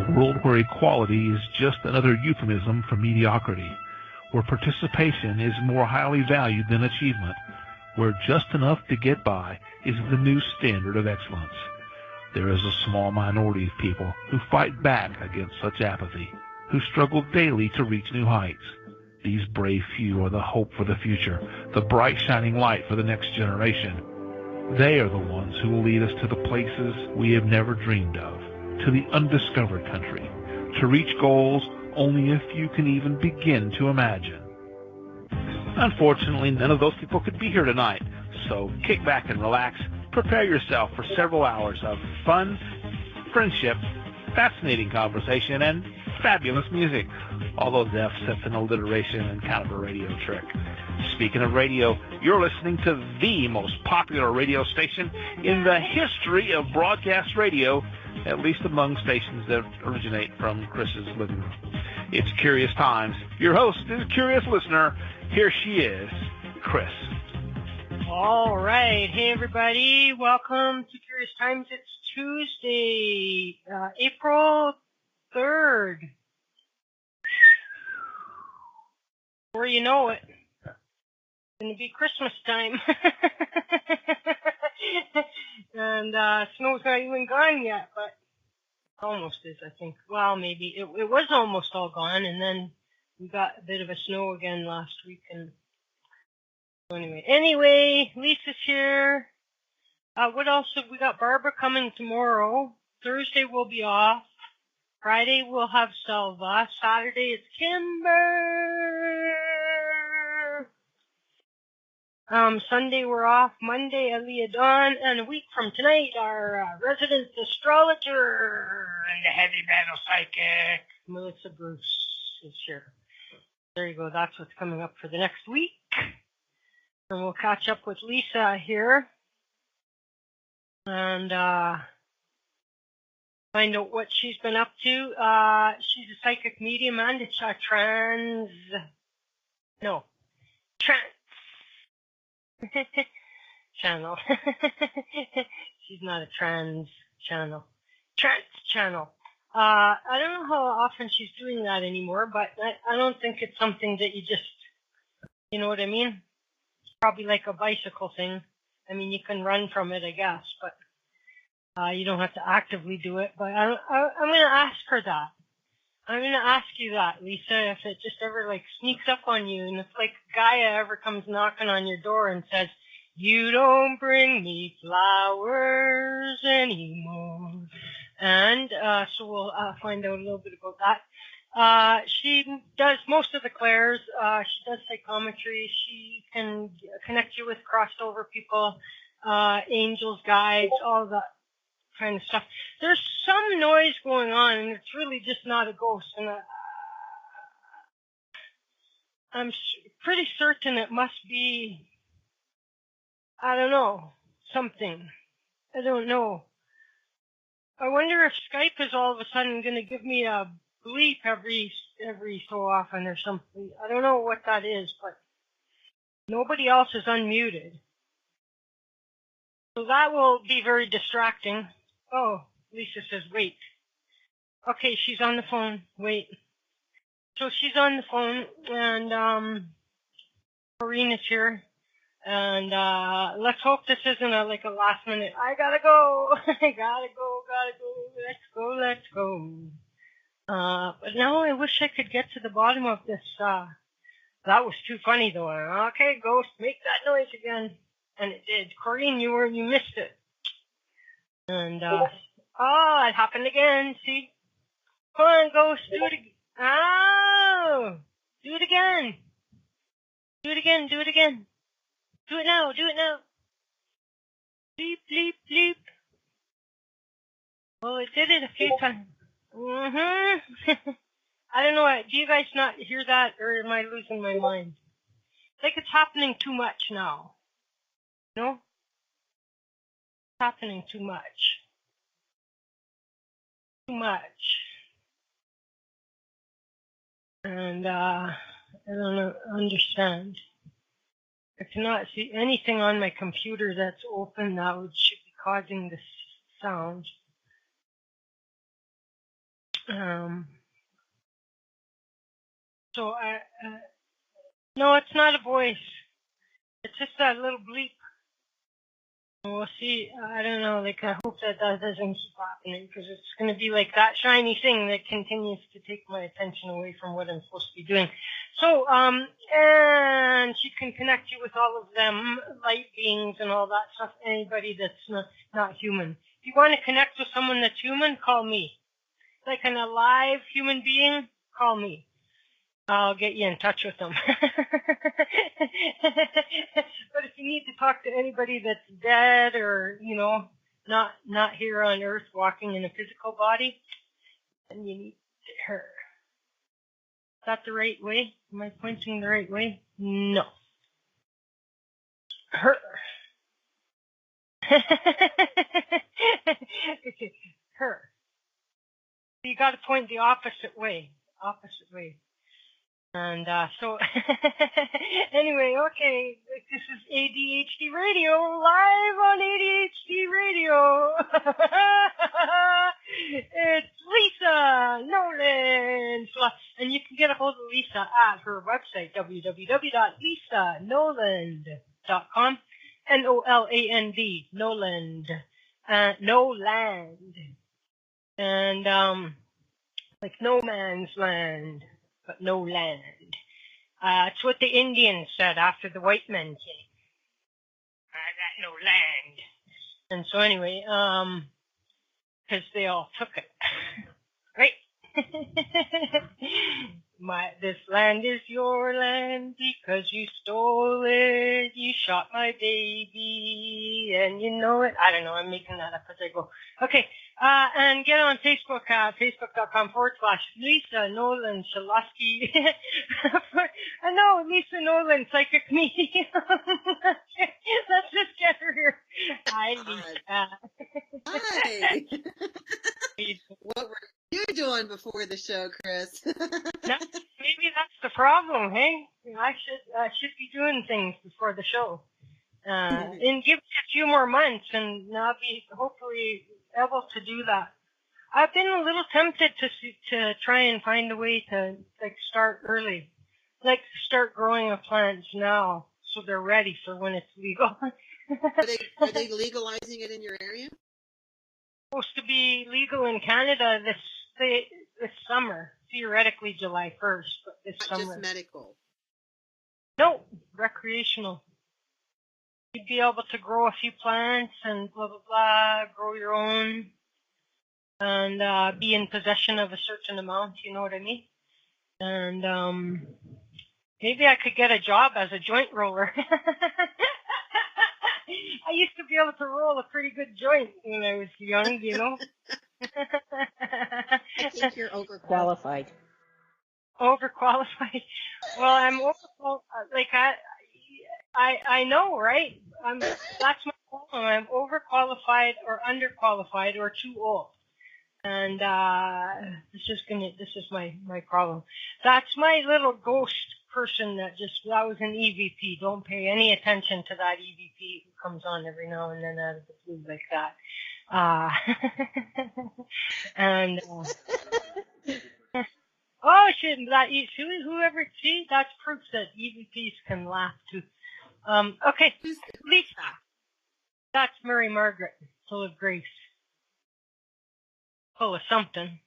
a world where equality is just another euphemism for mediocrity, where participation is more highly valued than achievement, where just enough to get by is the new standard of excellence. There is a small minority of people who fight back against such apathy, who struggle daily to reach new heights. These brave few are the hope for the future, the bright shining light for the next generation. They are the ones who will lead us to the places we have never dreamed of, to the undiscovered country, to reach goals only a few can even begin to imagine. Unfortunately, none of those people could be here tonight, so kick back and relax. Prepare yourself for several hours of fun, friendship, fascinating conversation, and fabulous music. All those F's, that's an alliteration and kind of a radio trick. Speaking of radio, you're listening to the most popular radio station in the history of broadcast radio, at least among stations that originate from Chris's living room. It's Curious Times. Your host is a curious listener. Here she is, Chris. All right. Hey, everybody. Welcome to Curious Times. It's Tuesday, April 3rd. Before you know it, it's going to be Christmas time. And snow's not even gone yet, but almost is, I think. Well, maybe. It was almost all gone, and then we got a bit of a snow again last week. And so anyway, Lisa's here. What else have we got? Barbara coming tomorrow. Thursday we'll be off. Friday we'll have Selva. Saturday it's Kimber. Sunday we're off. Monday Aliyah Dawn. And a week from tonight, our resident astrologer and the heavy metal psychic, Melissa Bruce, is here. There you go. That's what's coming up for the next week. And we'll catch up with Lisa here. And find out what she's been up to. She's a psychic medium and it's a trance channel. She's not a trans channel. Trance channel. I don't know how often she's doing that anymore, but I don't think it's something that you just, you know what I mean? It's probably like a bicycle thing. I mean, you can run from it, I guess, but you don't have to actively do it. But I'm going to ask her that. I'm going to ask you that, Lisa, if it just ever like sneaks up on you and it's like Gaia ever comes knocking on your door and says, "You don't bring me flowers anymore." And so we'll find out a little bit about that. She does most of the clairs. She does psychometry. She can connect you with crossed over people, angels, guides, all that kind of stuff. There's some noise going on, and it's really just not a ghost. And I'm pretty certain it must be, I don't know, something. I don't know. I wonder if Skype is all of a sudden going to give me a bleep every so often or something. I don't know what that is, but nobody else is unmuted. So that will be very distracting. Oh, Lisa says, wait. Okay, she's on the phone. Wait. So she's on the phone, and Corinne is here. And let's hope this isn't a last minute, I gotta go, gotta go, let's go. But now I wish I could get to the bottom of this. That was too funny though. Okay, Ghost, make that noise again. And it did. Corinne, you missed it. And, oh, it happened again, see? Come on, Ghost, do it again. Oh! Do it again. Do it again. Do it now. Bleep, bleep, bleep. Well, it did it a few times. I don't know. Do you guys not hear that, or am I losing my mind? It's like it's happening too much now. No? It's happening too much. And, I don't understand. I cannot see anything on my computer that's open that should be causing this sound. So no, it's not a voice. It's just that little bleep. We'll see. I don't know. Like, I hope that doesn't keep happening, because it's going to be like that shiny thing that continues to take my attention away from what I'm supposed to be doing. So, and she can connect you with all of them, light beings and all that stuff. Anybody that's not human. If you want to connect with someone that's human, call me. Like an alive human being, call me. I'll get you in touch with them. But if you need to talk to anybody that's dead or, not here on Earth walking in a physical body, then you need her. Is that the right way? Am I pointing the right way? No. Her. Okay, her. You got to point the opposite way. Opposite way. And so, anyway, okay, this is ADHD Radio, live on ADHD Radio. It's Lisa Noland. And you can get a hold of Lisa at her website, www.lisanoland.com, Noland, Noland, Noland. And, like no man's land. But no land. It's what the Indians said after the white men came. I got no land. And so anyway, because they all took it. Right? This land is your land because you stole it. You shot my baby, and you know it. I don't know. I'm making that up as I go. Okay. And get on Facebook, facebook.com/Lisa Noland-Shalosky. I know, Lisa Noland, psychic medium. Let's just get her here. Hi, Lisa. Hi. What were you doing before the show, Chris? Maybe that's the problem, hey? I should be doing things before the show. And give it a few more months, and I'll be hopefully able to do that. I've been a little tempted to try and find a way to start early, start growing plants now so they're ready for when it's legal. Are they legalizing it in your area? Supposed to be legal in Canada this summer, theoretically July 1st, but this summer. Not just medical. No, recreational. You'd be able to grow a few plants and blah, blah, blah, grow your own, and be in possession of a certain amount, you know what I mean? And maybe I could get a job as a joint roller. I used to be able to roll a pretty good joint when I was young, you know? I think you're overqualified. Overqualified? Well, I'm overqualified. I know, right? That's my problem. I'm overqualified or underqualified or too old. And this is my problem. That's my little ghost person that was an EVP. Don't pay any attention to that EVP who comes on every now and then out of the blue like that. And oh shit! That's proof that EVPs can laugh too. Okay, Lisa. That's Mary Margaret, full of grace. Full of something.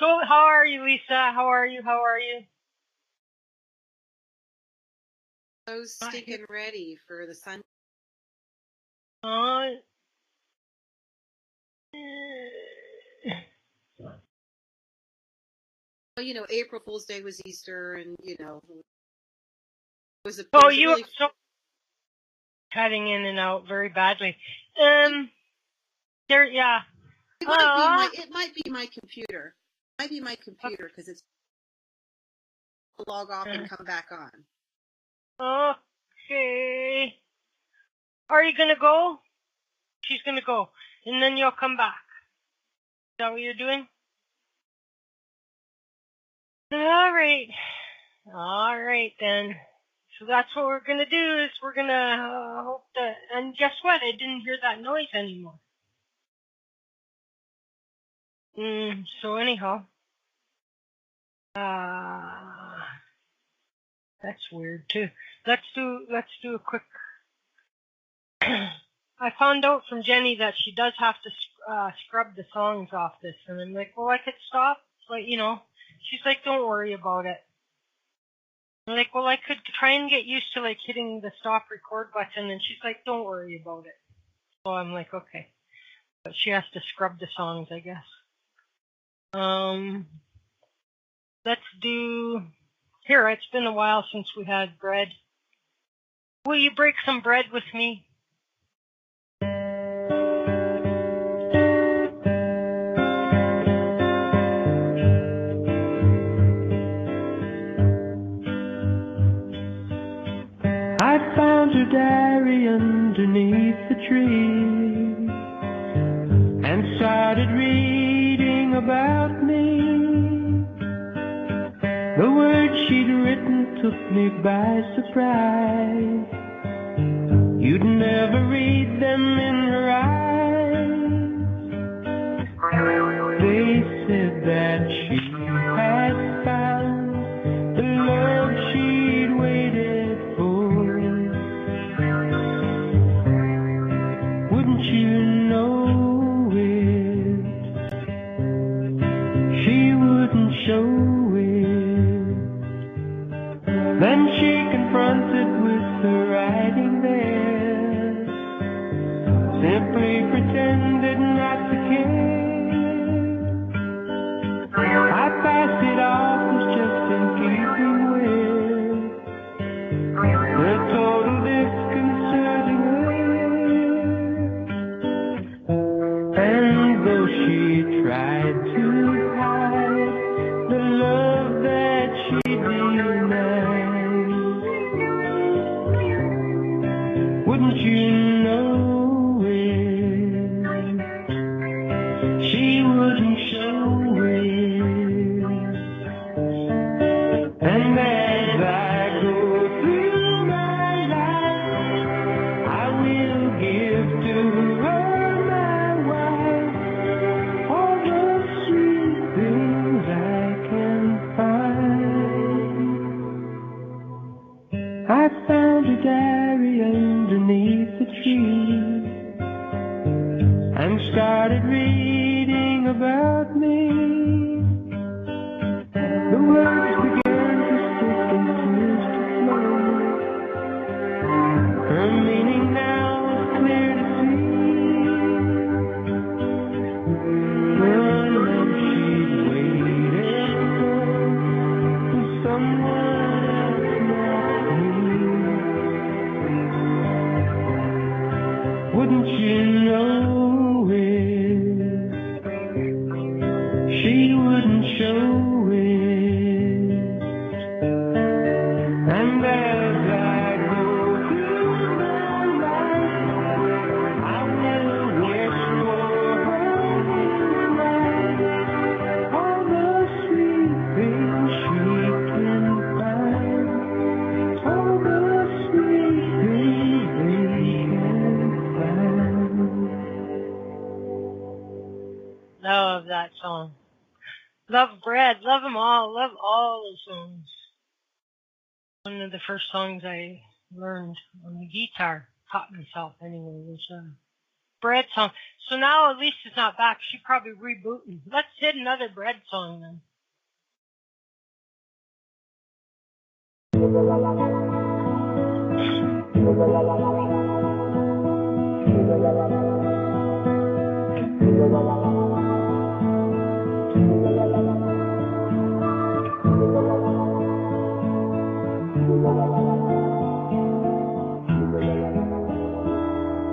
So, how are you, Lisa? How are you? So stinking ready for the sun. Well, April Fool's Day was Easter, and it was a. Oh, you really... are so cutting in and out very badly. There, yeah. It might be my computer. It might be my computer because it's log off and come back on. Okay. Are you gonna go? She's gonna go, and then you'll come back. Is that what you're doing? All right then. So that's what we're gonna do. Is we're gonna hope that. And guess what? I didn't hear that noise anymore. So anyhow, that's weird too. Let's do a quick. I found out from Jenny that she does have to scrub the songs off this, and I'm like, well, I could stop, but she's like, don't worry about it. I'm like, well, I could try and get used to like hitting the stop record button, and she's like, don't worry about it. So I'm like, okay, but she has to scrub the songs, I guess. Let's do. Here, it's been a while since we had bread. Will you break some bread with me? I found her diary underneath the tree and started reading about me. The words she'd written took me by surprise. You'd never read them in her eyes. They said that she had found the love she'd waited for. Wouldn't you know it? She wouldn't show it. Then she confronted with her writing there, simply pretended not to care. I passed it off as just in keeping with the total disconcerting her. And though she tried to hide the love that she denied, wouldn't you know it? She wouldn't show it. And as I go through my life, I will give to her, my wife, all the sweet things I can find. I found a diary underneath the tree and started reading about me. The words began to stick and tears to flow. Her meaning now is clear to see. The love she'd waited for was someone else, not me. Wouldn't you know it? She wouldn't show it. And as I go through my life, I will wish for her tonight all the sweet things she can find. All the sweet things they can find. Love that song. Love bread. Love them all. Love all the songs. One of the first songs I learned on the guitar, taught myself anyway, was a bread song. So now at least it's not back. She probably rebooting. Let's hit another bread song then.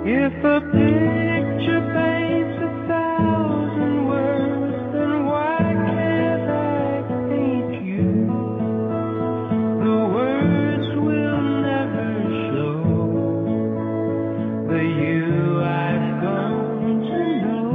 If a picture paints 1,000 words, then why can't I paint you? The words will never show the you I've come to know.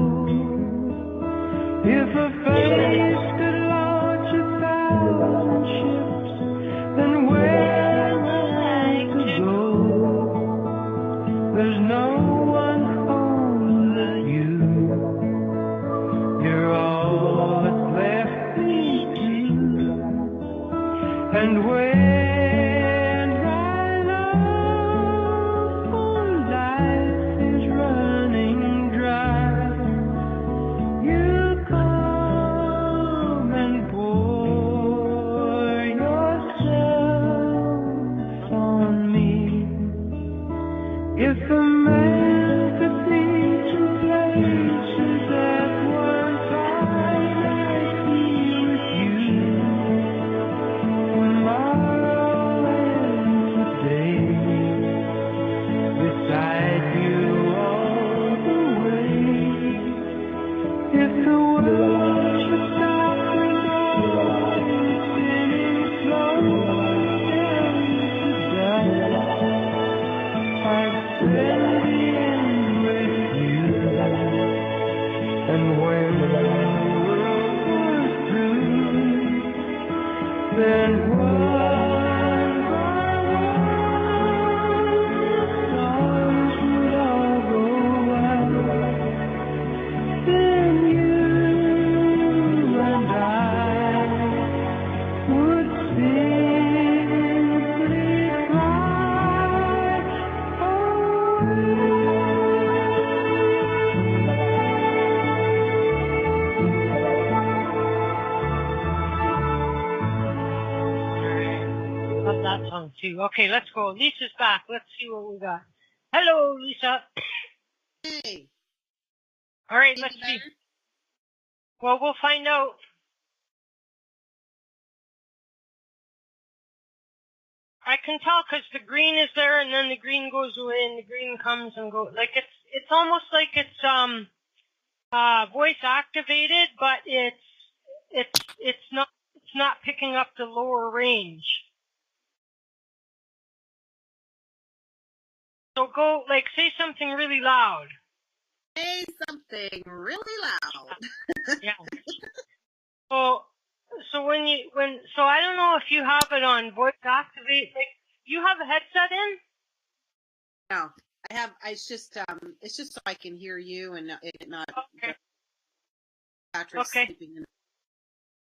If the world should stop spinning slow and to die, I'd spend the end with you. And when the world was through, then one by one the stars would all go out. Then you and I would simply fly away. Love that song too. Okay, let's go. Lisa's back. Let's see what we got. Hello, Lisa. Hey. All right, let's see. Well, we'll find out. I can tell because the green is there, and then the green goes away, and the green comes and goes. Like it's almost like it's voice activated, but it's not picking up the lower range. So go say something really loud. Say something really loud. Yeah. So I don't know if you have it on voice activate. Like, you have a headset in? No, I have. It's just so I can hear you and it not. Okay. Patrick's sleeping in.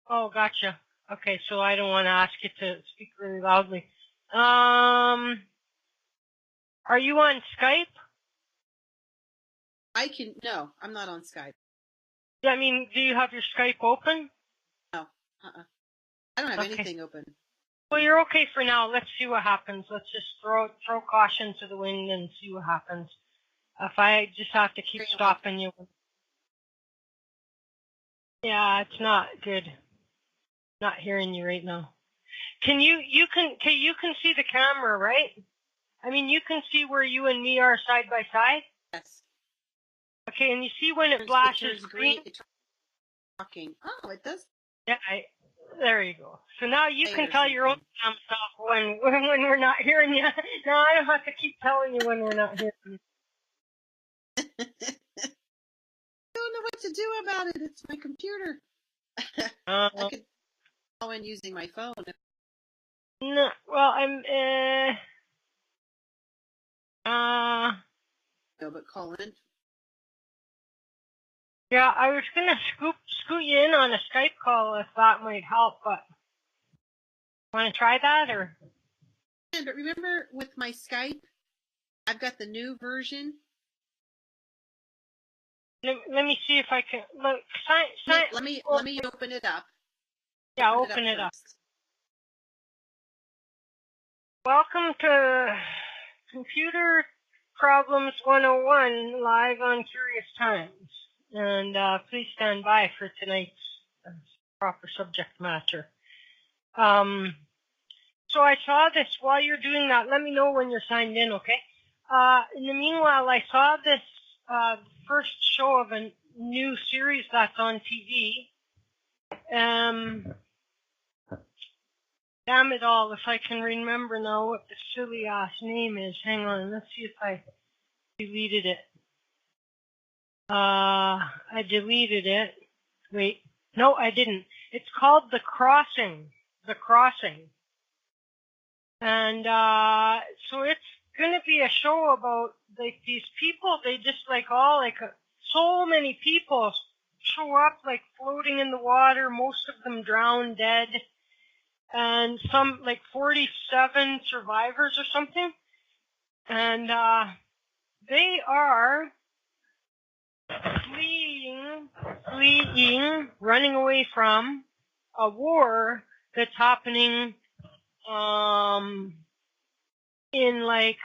Oh, gotcha. Okay, so I don't want to ask you to speak really loudly. Are you on Skype? No, I'm not on Skype. Yeah, I mean, do you have your Skype open? No, I don't have anything open. Well, you're okay for now. Let's see what happens. Let's just throw caution to the wind and see what happens. If I just have to keep stopping you. Yeah, it's not good. Not hearing you right now. You can see the camera, right? I mean, you can see where you and me are side by side? Yes. Okay, and you see when it flashes green? Talking. Oh, it does. Yeah, there you go. So now you can tell your own damn self when we're not hearing you. Now I don't have to keep telling you when we're not hearing you. I don't know what to do about it. It's my computer. I could go in using my phone. No, well, No, but call in. Yeah, I was gonna scoot you in on a Skype call if that might help, but want to try that or? Yeah, but remember with my Skype, I've got the new version. Let me see if I can look. Let me open it up. Yeah, open it up. Welcome to Computer Problems 101 live on Curious Times. And please stand by for tonight's proper subject matter. So I saw this while you're doing that. Let me know when you're signed in, okay? In the meanwhile, I saw this first show of a new series that's on TV. Damn it all, if I can remember now what the silly ass name is. Hang on, let's see if I deleted it. I deleted it. Wait. No, I didn't. It's called The Crossing. The Crossing. And, so it's gonna be a show about, these people, they just, so many people show up, floating in the water, most of them drowned, dead, and some, 47 survivors or something. And, they are fleeing, running away from a war that's happening in let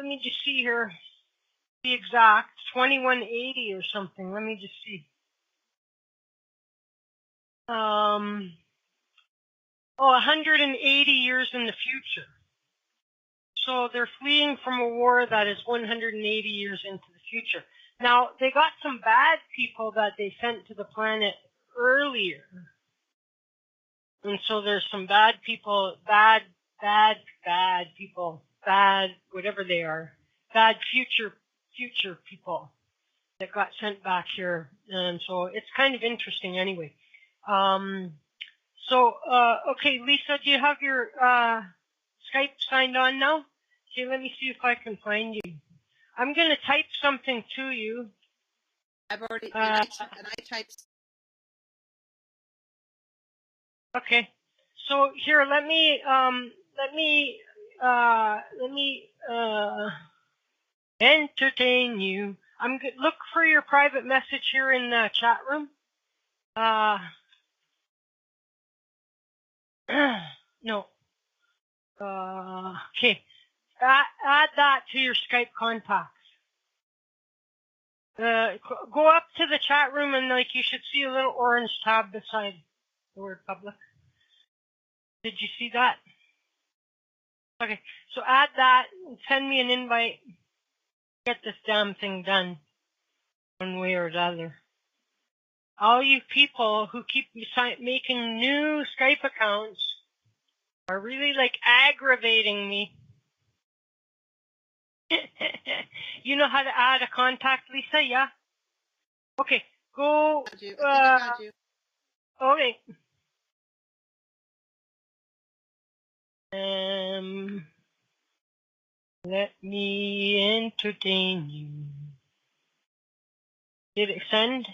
me just see here, the exact 2180 or something. Let me just see. 180 years in the future. So they're fleeing from a war that is 180 years into the future. Now, they got some bad people that they sent to the planet earlier. And so there's some bad people, bad people, bad, whatever they are, bad future people that got sent back here. And so it's kind of interesting anyway. Okay, Lisa, do you have your Skype signed on now? Okay, let me see if I can find you. I'm going to type something to you. I've already, and I typed. Okay. So here, let me entertain you. Look for your private message here in the chat room. No. Okay. Add that to your Skype contacts. Go up to the chat room and you should see a little orange tab beside the word public. Did you see that? Okay. So add that and send me an invite. Get this damn thing done one way or the other. All you people who keep making new Skype accounts are really aggravating me. You know how to add a contact, Lisa? Yeah? Okay, go. I think I got you. Okay. Let me entertain you. Did it send?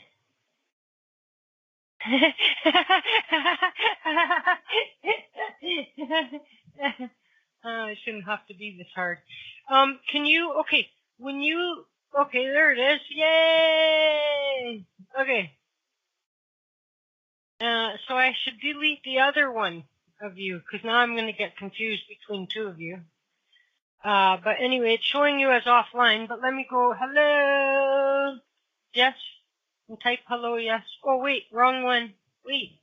It shouldn't have to be this hard. Okay, there it is. Yay! Okay. So I should delete the other one of you, because now I'm going to get confused between two of you. But anyway, it's showing you as offline, but let me go, hello, yes, and type hello, yes. Oh, wait, wrong one. Wait.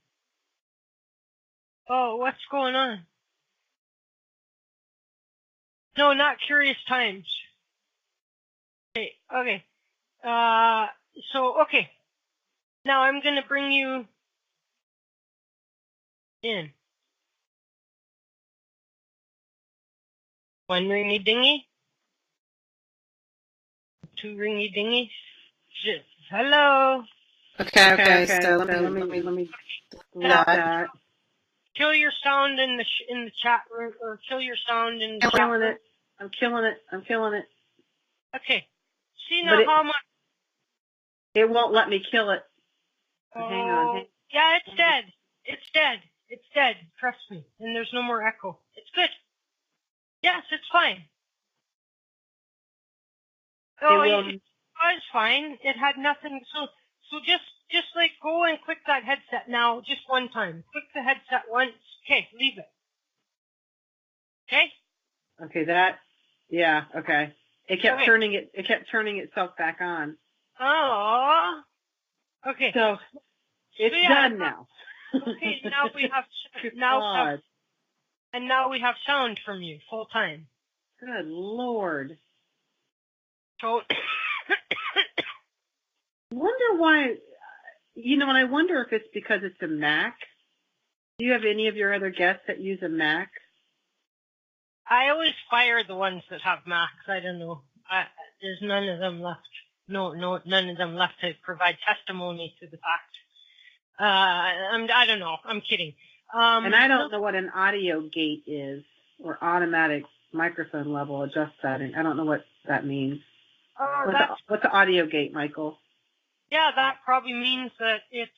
Oh, what's going on? No, not Curious Times. Okay. Okay. Now I'm going to bring you in. One ringy dingy. Two ringy dingies. Hello. Okay. So let me that. Kill your sound in the chat room, or kill your sound in the chat room. I'm killing it. Okay. See now how much. It won't let me kill it. Oh, hang on. Yeah, it's dead. It's dead. Trust me. And there's no more echo. It's good. Yes, it's fine. Oh, it was fine. It had nothing. So just go and click that headset now, just one time. Click the headset once. Okay, leave it. Okay? Okay, okay. It kept turning itself back on. Oh. Okay. So it's done now. Okay, now we have now we have sound from you full time. Good Lord. So wonder why, and I wonder if it's because it's a Mac. Do you have any of your other guests that use a Mac? I always fire the ones that have Macs. I don't know. There's none of them left. No, none of them left to provide testimony to the fact. I don't know. I'm kidding. And I don't know what an audio gate is, or automatic microphone level adjust setting. I don't know what that means. What's the audio gate, Michael? Yeah, that probably means that it's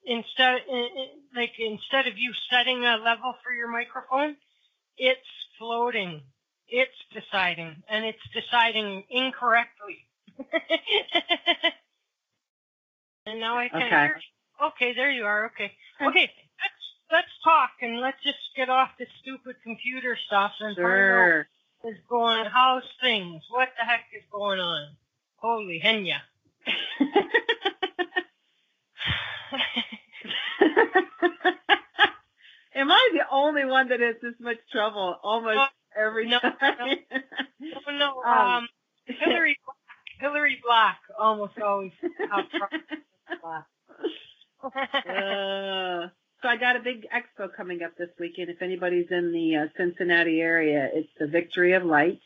instead of you setting a level for your microphone, it's floating. It's deciding, and it's deciding incorrectly. And now I can't hear you. Okay, there you are. Okay, let's talk, and let's just get off this stupid computer stuff and find out what's going on. How's things? What the heck is going on? Holy henya. Am I the only one that has this much trouble almost every time? No. Hillary Black strawberry black almost always have black. So I got a big expo coming up this weekend. If anybody's in the Cincinnati area, it's the Victory of Light.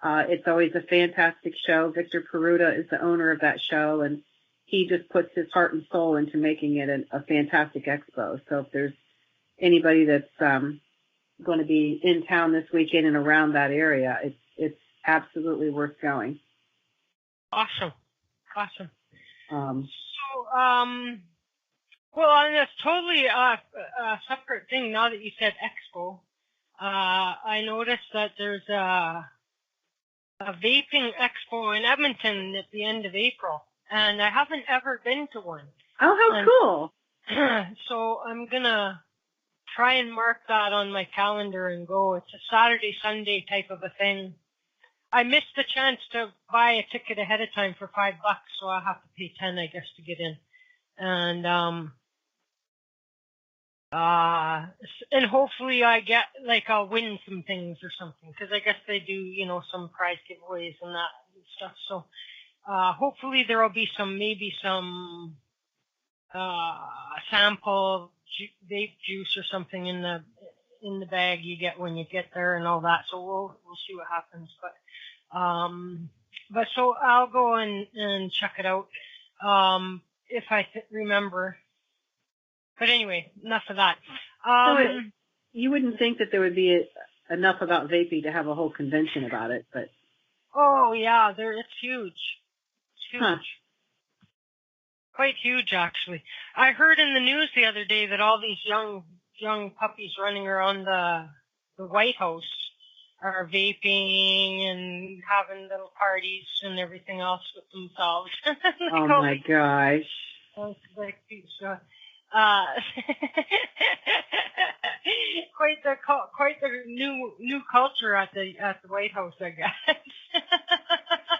It's always a fantastic show. Victor Peruta is the owner of that show, and he just puts his heart and soul into making it a fantastic expo. So if there's anybody that's going to be in town this weekend and around that area, it's absolutely worth going. Awesome. Well, and it's totally a separate thing now that you said expo. I noticed that there's a vaping expo in Edmonton at the end of April, and I haven't ever been to one. Oh, how cool. So I'm going to try and mark that on my calendar and go. It's a Saturday, Sunday type of a thing. I missed the chance to buy a ticket ahead of time for $5, so I'll have to pay $10, I guess, to get in. And hopefully I'll win some things or something, because I guess they do, some prize giveaways and that and stuff. So, hopefully there will be maybe some sample vape juice or something in the bag you get when you get there and all that. So we'll see what happens. But so I'll go and check it out, if I remember. But anyway, enough of that. So you wouldn't think that there would be enough about vaping to have a whole convention about it, but. Oh yeah, it's huge. It's huge. Huh. Quite huge, actually. I heard in the news the other day that all these young puppies running around the White House are vaping and having little parties and everything else with themselves. Oh my gosh. Quite the new culture at the White House, I guess.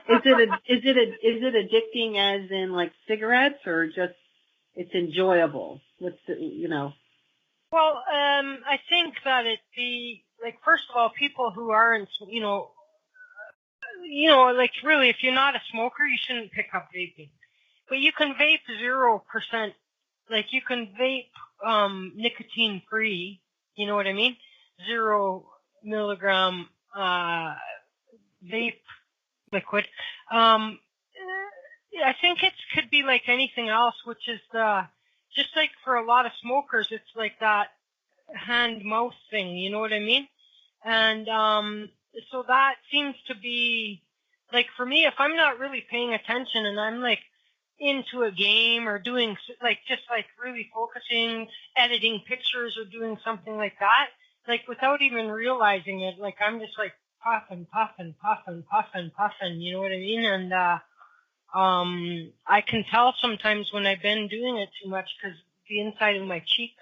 Is it addicting as in like cigarettes, or just it's enjoyable? Well, I think that first of all, people who aren't, really, if you're not a smoker, you shouldn't pick up vaping. But you can vape 0%. Like, you can vape nicotine free. You know what I mean? 0 milligram vape liquid. I think it could be like anything else, which is just like for a lot of smokers, it's like that hand-mouth thing, you know what I mean? And so that seems to be, like, for me, if I'm not really paying attention and I'm like into a game or doing just really focusing, editing pictures or doing something like that, like without even realizing it, like I'm just like puffing, you know what I mean? And I can tell sometimes when I've been doing it too much, because the inside of my cheek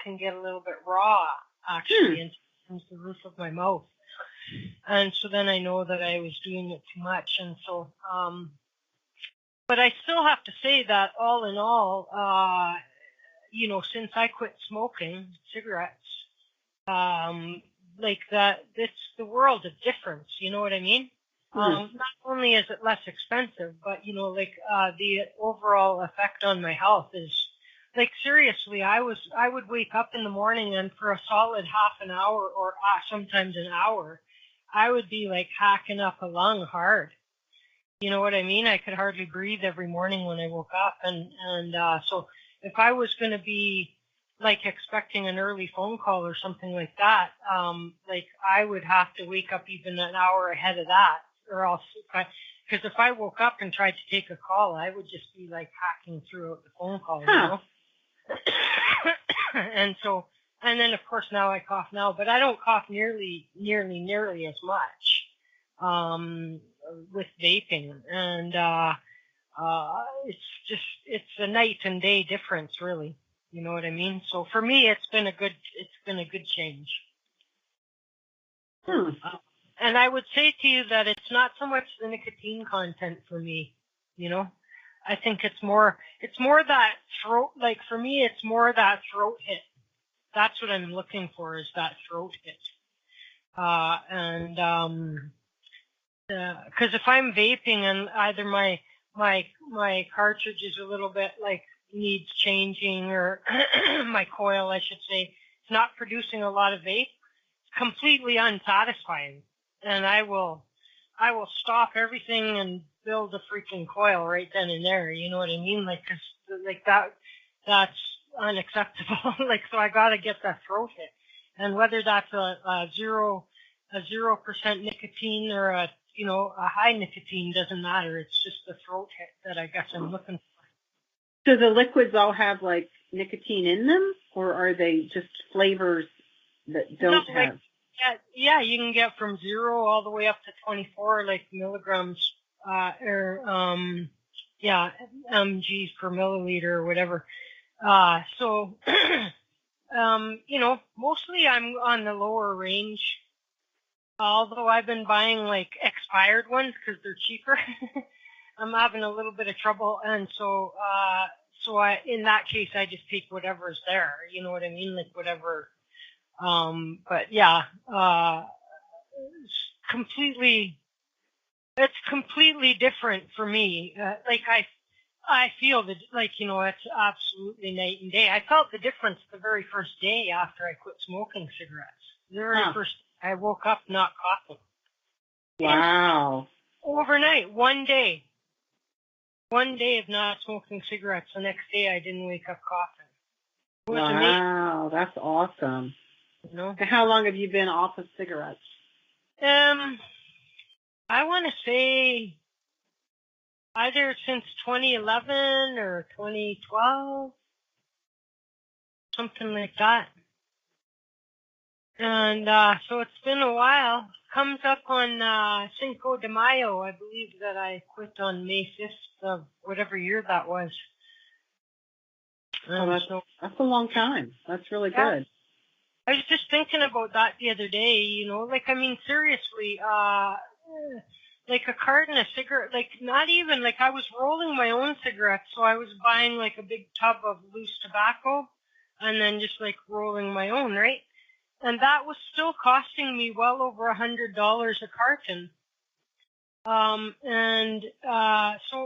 can get a little bit raw, actually, and sometimes the roof of my mouth. And so then I know that I was doing it too much. And so, but I still have to say that all in all, since I quit smoking cigarettes, like that, it's the world of difference, you know what I mean? Not only is it less expensive, but, the overall effect on my health is, like, seriously, I would wake up in the morning and for a solid half an hour or sometimes an hour, I would be, like, hacking up a lung hard. You know what I mean? I could hardly breathe every morning when I woke up. And so if I was going to be, like, expecting an early phone call or something like that, I would have to wake up even an hour ahead of that. Or else, because if I woke up and tried to take a call, I would just be like hacking through the phone call, you know? And then of course now I cough now, but I don't cough nearly as much, with vaping. And, it's a night and day difference, really. You know what I mean? So for me, it's been a good change. And I would say to you that it's not so much the nicotine content for me, you know. I think it's more that throat, like for me, it's more that throat hit. That's what I'm looking for, is that throat hit. Because if I'm vaping and either my my cartridge is a little bit like needs changing, or my coil, I should say, it's not producing a lot of vape. It's completely unsatisfying, and I will stop everything and build a freaking coil right then and there. You know what I mean? Like, 'cause like that's unacceptable. Like, so I gotta get that throat hit, and whether that's a 0% nicotine or a high nicotine doesn't matter. It's just the throat hit that I guess I'm looking for. Do the liquids all have like nicotine in them, or are they just flavors that don't have? Yeah, you can get from 0 all the way up to 24 milligrams, mgs per milliliter or whatever. So mostly I'm on the lower range. Although I've been buying like expired ones because they're cheaper. I'm having a little bit of trouble, and so in that case I just take whatever's there. You know what I mean? Like whatever. But yeah, it's completely different for me. Like I feel that it's absolutely night and day. I felt the difference the very first day after I quit smoking cigarettes. The very first I woke up not coughing. Wow. Overnight, one day of not smoking cigarettes. The next day I didn't wake up coughing. It was amazing. Wow, that's awesome. You know? How long have you been off of cigarettes? I want to say either since 2011 or 2012, something like that. And so it's been a while. Comes up on Cinco de Mayo. I believe that I quit on May 5th of whatever year that was. That's a long time. That's really good. I was just thinking about that the other day, seriously, like a carton of cigarette, like not even, like I was rolling my own cigarettes, so I was buying like a big tub of loose tobacco and then just like rolling my own, right? And that was still costing me well over $100 a carton. So it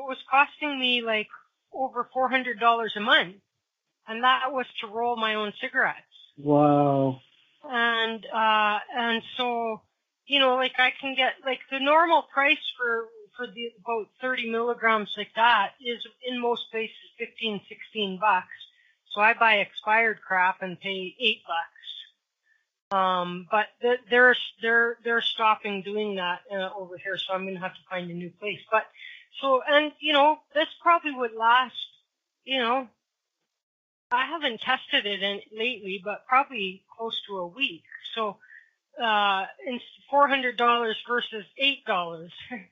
was costing me like over $400 a month. And that was to roll my own cigarettes. Whoa. And so, like I can get, like the normal price for the about 30 milligrams like that is in most places $15-16. So I buy expired crap and pay $8. But they're stopping doing that over here, so I'm gonna have to find a new place. But so, and this probably would last, I haven't tested it lately, but probably close to a week. So, it's $400 versus $8. And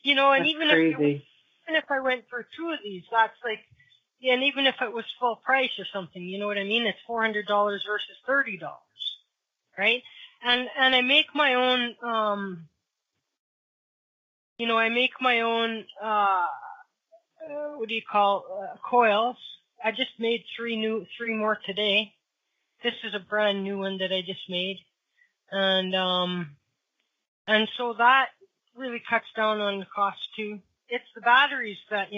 that's even crazy. if I went for 2 of these, that's like, and even if it was full price or something, you know what I mean? It's $400 versus $30, right? And I make my own, coils. I just made 3 more today. This is a brand new one that I just made. And so that really cuts down on the cost too. It's the batteries that,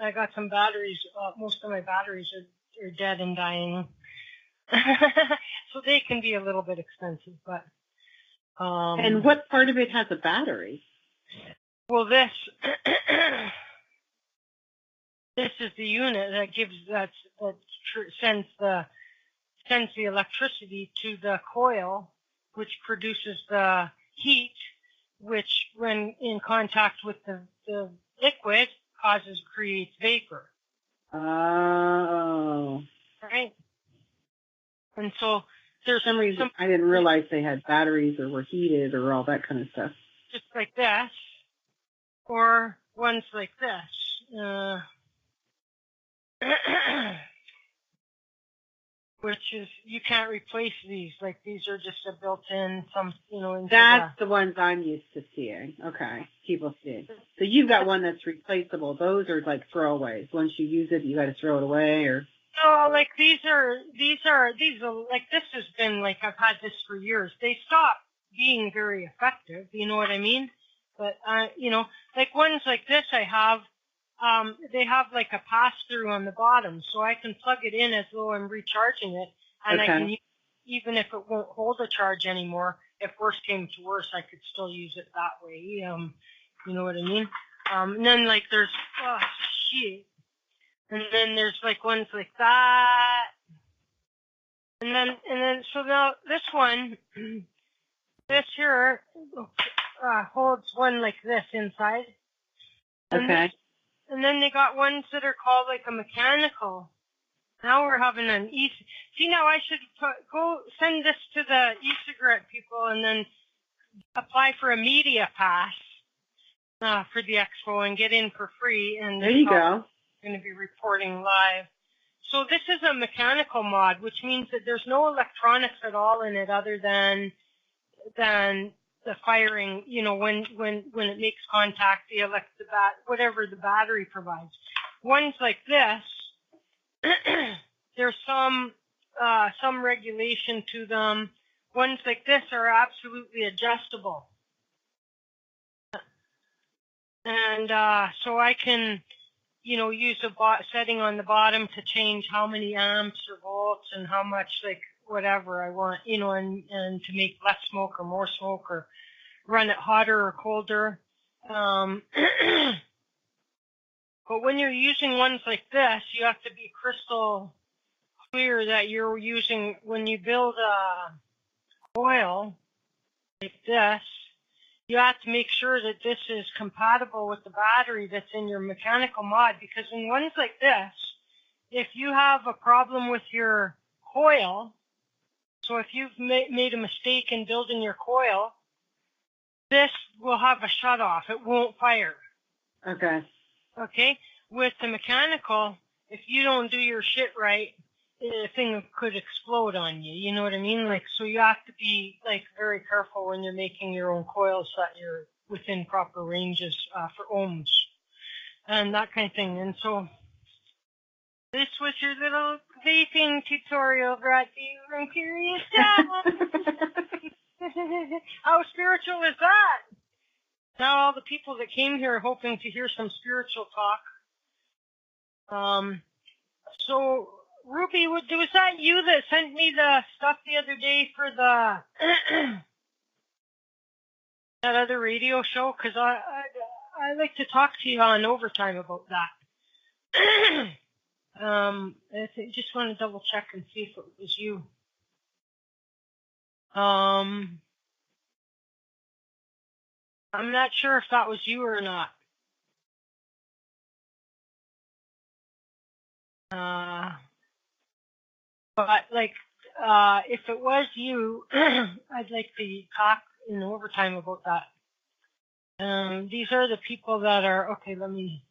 I got some batteries, most of my batteries are dead and dying. So they can be a little bit expensive, but, and what part of it has a battery? Well, this is the unit that sends the electricity to the coil, which produces the heat, which when in contact with the liquid creates vapor. Oh. Right? And so there's for some reason I didn't realize they had batteries or were heated or all that kind of stuff. Just like this, or ones like this. Which is, you can't replace these. Like, these are just a built-in, That's the ones I'm used to seeing. Okay. People see. So you've got one that's replaceable. Those are like throwaways. Once you use it, you got to throw it away, or? No, like these are, like, this has been, like, I've had this for years. They stopped being very effective, you know what I mean? But, like ones like this I have, they have like a pass-through on the bottom, so I can plug it in as though I'm recharging it, and Okay. I can, even if it won't hold a charge anymore, if worse came to worse, I could still use it that way. You know what I mean? And then like there's, oh shit. And then there's like ones like that. And then, so now this one, this here, holds one like this inside. Okay. And then they got ones that are called like a mechanical. Now we're having an see, now I should go send this to the e-cigarette people and then apply for a media pass, for the expo and get in for free. And there you go. Going to be reporting live. So this is a mechanical mod, which means that there's no electronics at all in it other than the firing, when it makes contact, whatever the battery provides. Ones like this, there's some regulation to them. Ones like this are absolutely adjustable. And so I can, use a setting on the bottom to change how many amps or volts and how much, like, whatever I want, and to make less smoke or more smoke or run it hotter or colder. But when you're using ones like this, you have to be crystal clear that you're using, when you build a coil like this, you have to make sure that this is compatible with the battery that's in your mechanical mod, because in ones like this, if you have a problem with your coil, so if you've made a mistake in building your coil, this will have a shut off. It won't fire. Okay. Okay? With the mechanical, if you don't do your shit right, the thing could explode on you. You know what I mean? Like, so you have to be, like, very careful when you're making your own coils that you're within proper ranges for ohms and that kind of thing. And so this was your little vaping tutorial brought to you from Curious Town. How spiritual is that? Now all the people that came here are hoping to hear some spiritual talk. So, Ruby, was that you that sent me the stuff the other day for the that other radio show? Because I like to talk to you on overtime about that. I just want to double check and see if it was you. I'm not sure if that was you or not. But like, if it was you, I'd like to talk in overtime about that. These are the people that are, okay, let me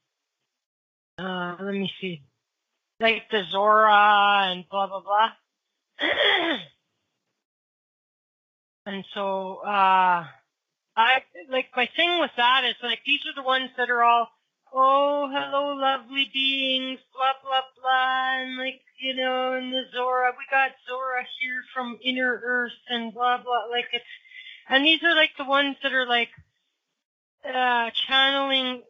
see. Like the Zora and blah, blah, blah. And so, my thing with that is, like, these are the ones that are all, oh, hello, lovely beings, blah, blah, blah, and, like, and the Zora, we got Zora here from Inner Earth, and blah, blah, like, and these are, like, the ones that are, like, channeling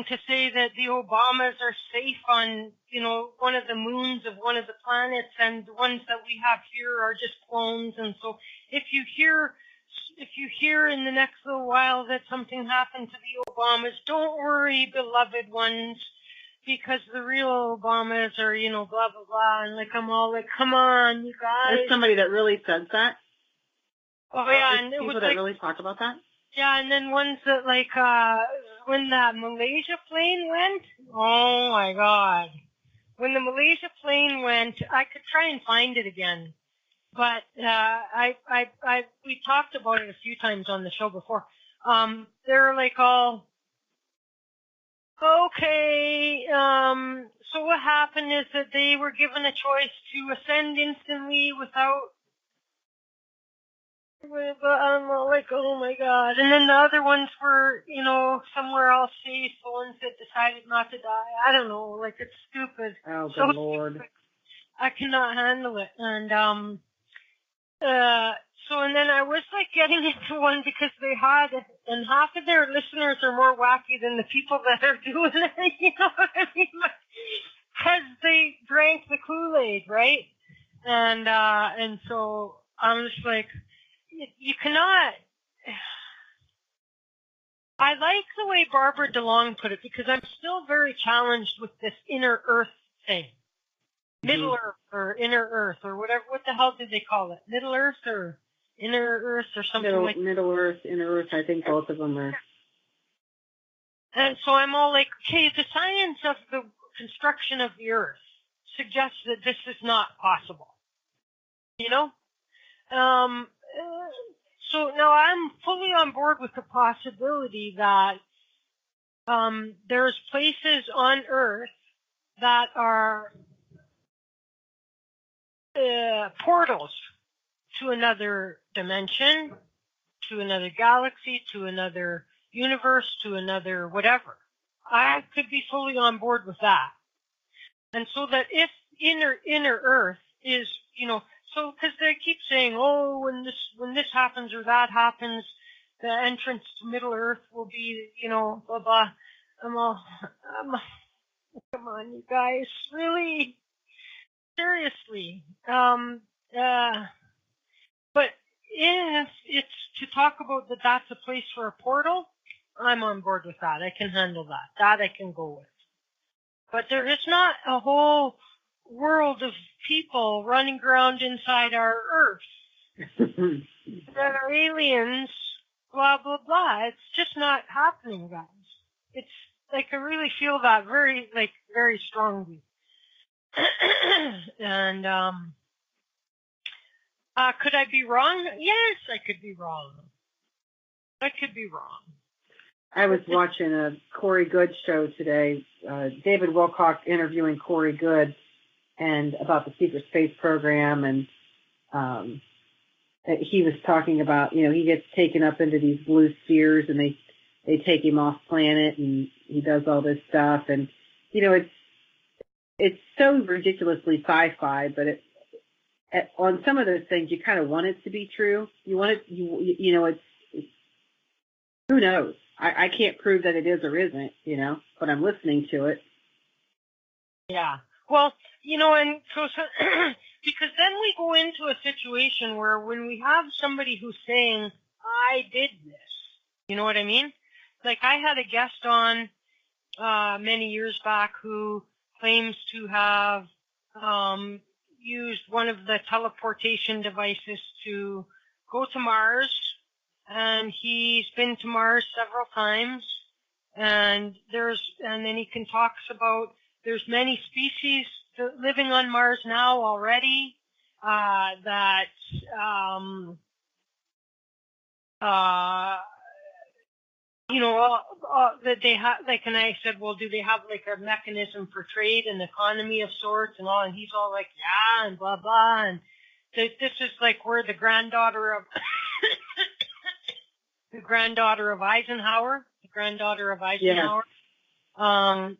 to say that the Obamas are safe on, one of the moons of one of the planets, and the ones that we have here are just clones. And so if you hear in the next little while that something happened to the Obamas, don't worry, beloved ones, because the real Obamas are, blah, blah, blah. And like, I'm all like, come on, you guys. There's somebody that really says that? Oh, yeah. And it people was that like, really talk about that? Yeah, and then ones that, like, when that Malaysia plane went, oh my God. When the Malaysia plane went, I could try and find it again. But, we talked about it a few times on the show before. They're like all, okay, so what happened is that they were given a choice to ascend instantly without, but I'm like, oh my God. And then the other ones were, somewhere else safe, the ones that decided not to die. I don't know, like, it's stupid. Oh, good so Lord. Stupid. I cannot handle it. And, So and then I was like getting into one because they had, and half of their listeners are more wacky than the people that are doing it. You know what I mean? Because they drank the Kool-Aid, right? And so I'm just like, you cannot. I like the way Barbara DeLong put it because I'm still very challenged with this inner Earth thing. Middle Earth or inner Earth or whatever. What the hell did they call it? Middle Earth or inner Earth or something like that? Middle Earth, inner Earth, I think both of them are. And so I'm all like, okay, the science of the construction of the Earth suggests that this is not possible. You know? So now I'm fully on board with the possibility that there's places on Earth that are portals to another dimension, to another galaxy, to another universe, to another whatever. I could be fully on board with that. And so that if inner Earth is, you know, so because they keep saying, oh, when this happens or that happens, the entrance to Middle Earth will be, you know, blah blah. I'm come on, you guys, really, seriously. But if it's to talk about that that's a place for a portal, I'm on board with that. I can handle that. That I can go with. But there is not a whole world of people running around inside our Earth that are aliens, blah, blah, blah. It's just not happening, guys. It's like I really feel that very strongly. And, could I be wrong? Yes, I could be wrong. I could be wrong. I was watching a Corey Good show today, David Wilcock interviewing Corey Good and about the secret space program, and he was talking about, you know, he gets taken up into these blue spheres and they take him off planet and he does all this stuff, and you know, it's so ridiculously sci-fi, but on some of those things you kind of want it to be true. You want it, you know, it's who knows? I can't prove that it is or isn't, you know, but I'm listening to it. Yeah. Well, you know, and so because then we go into a situation where when we have somebody who's saying, I did this, you know what I mean? Like I had a guest on many years back who claims to have used one of the teleportation devices to go to Mars. And he's been to Mars several times, and then he talks about there's many species living on Mars now already, that you know, that they have, like, and I said, well, do they have like a mechanism for trade and economy of sorts and all, and he's all like, yeah, and blah, blah, and this is like where the granddaughter of Eisenhower,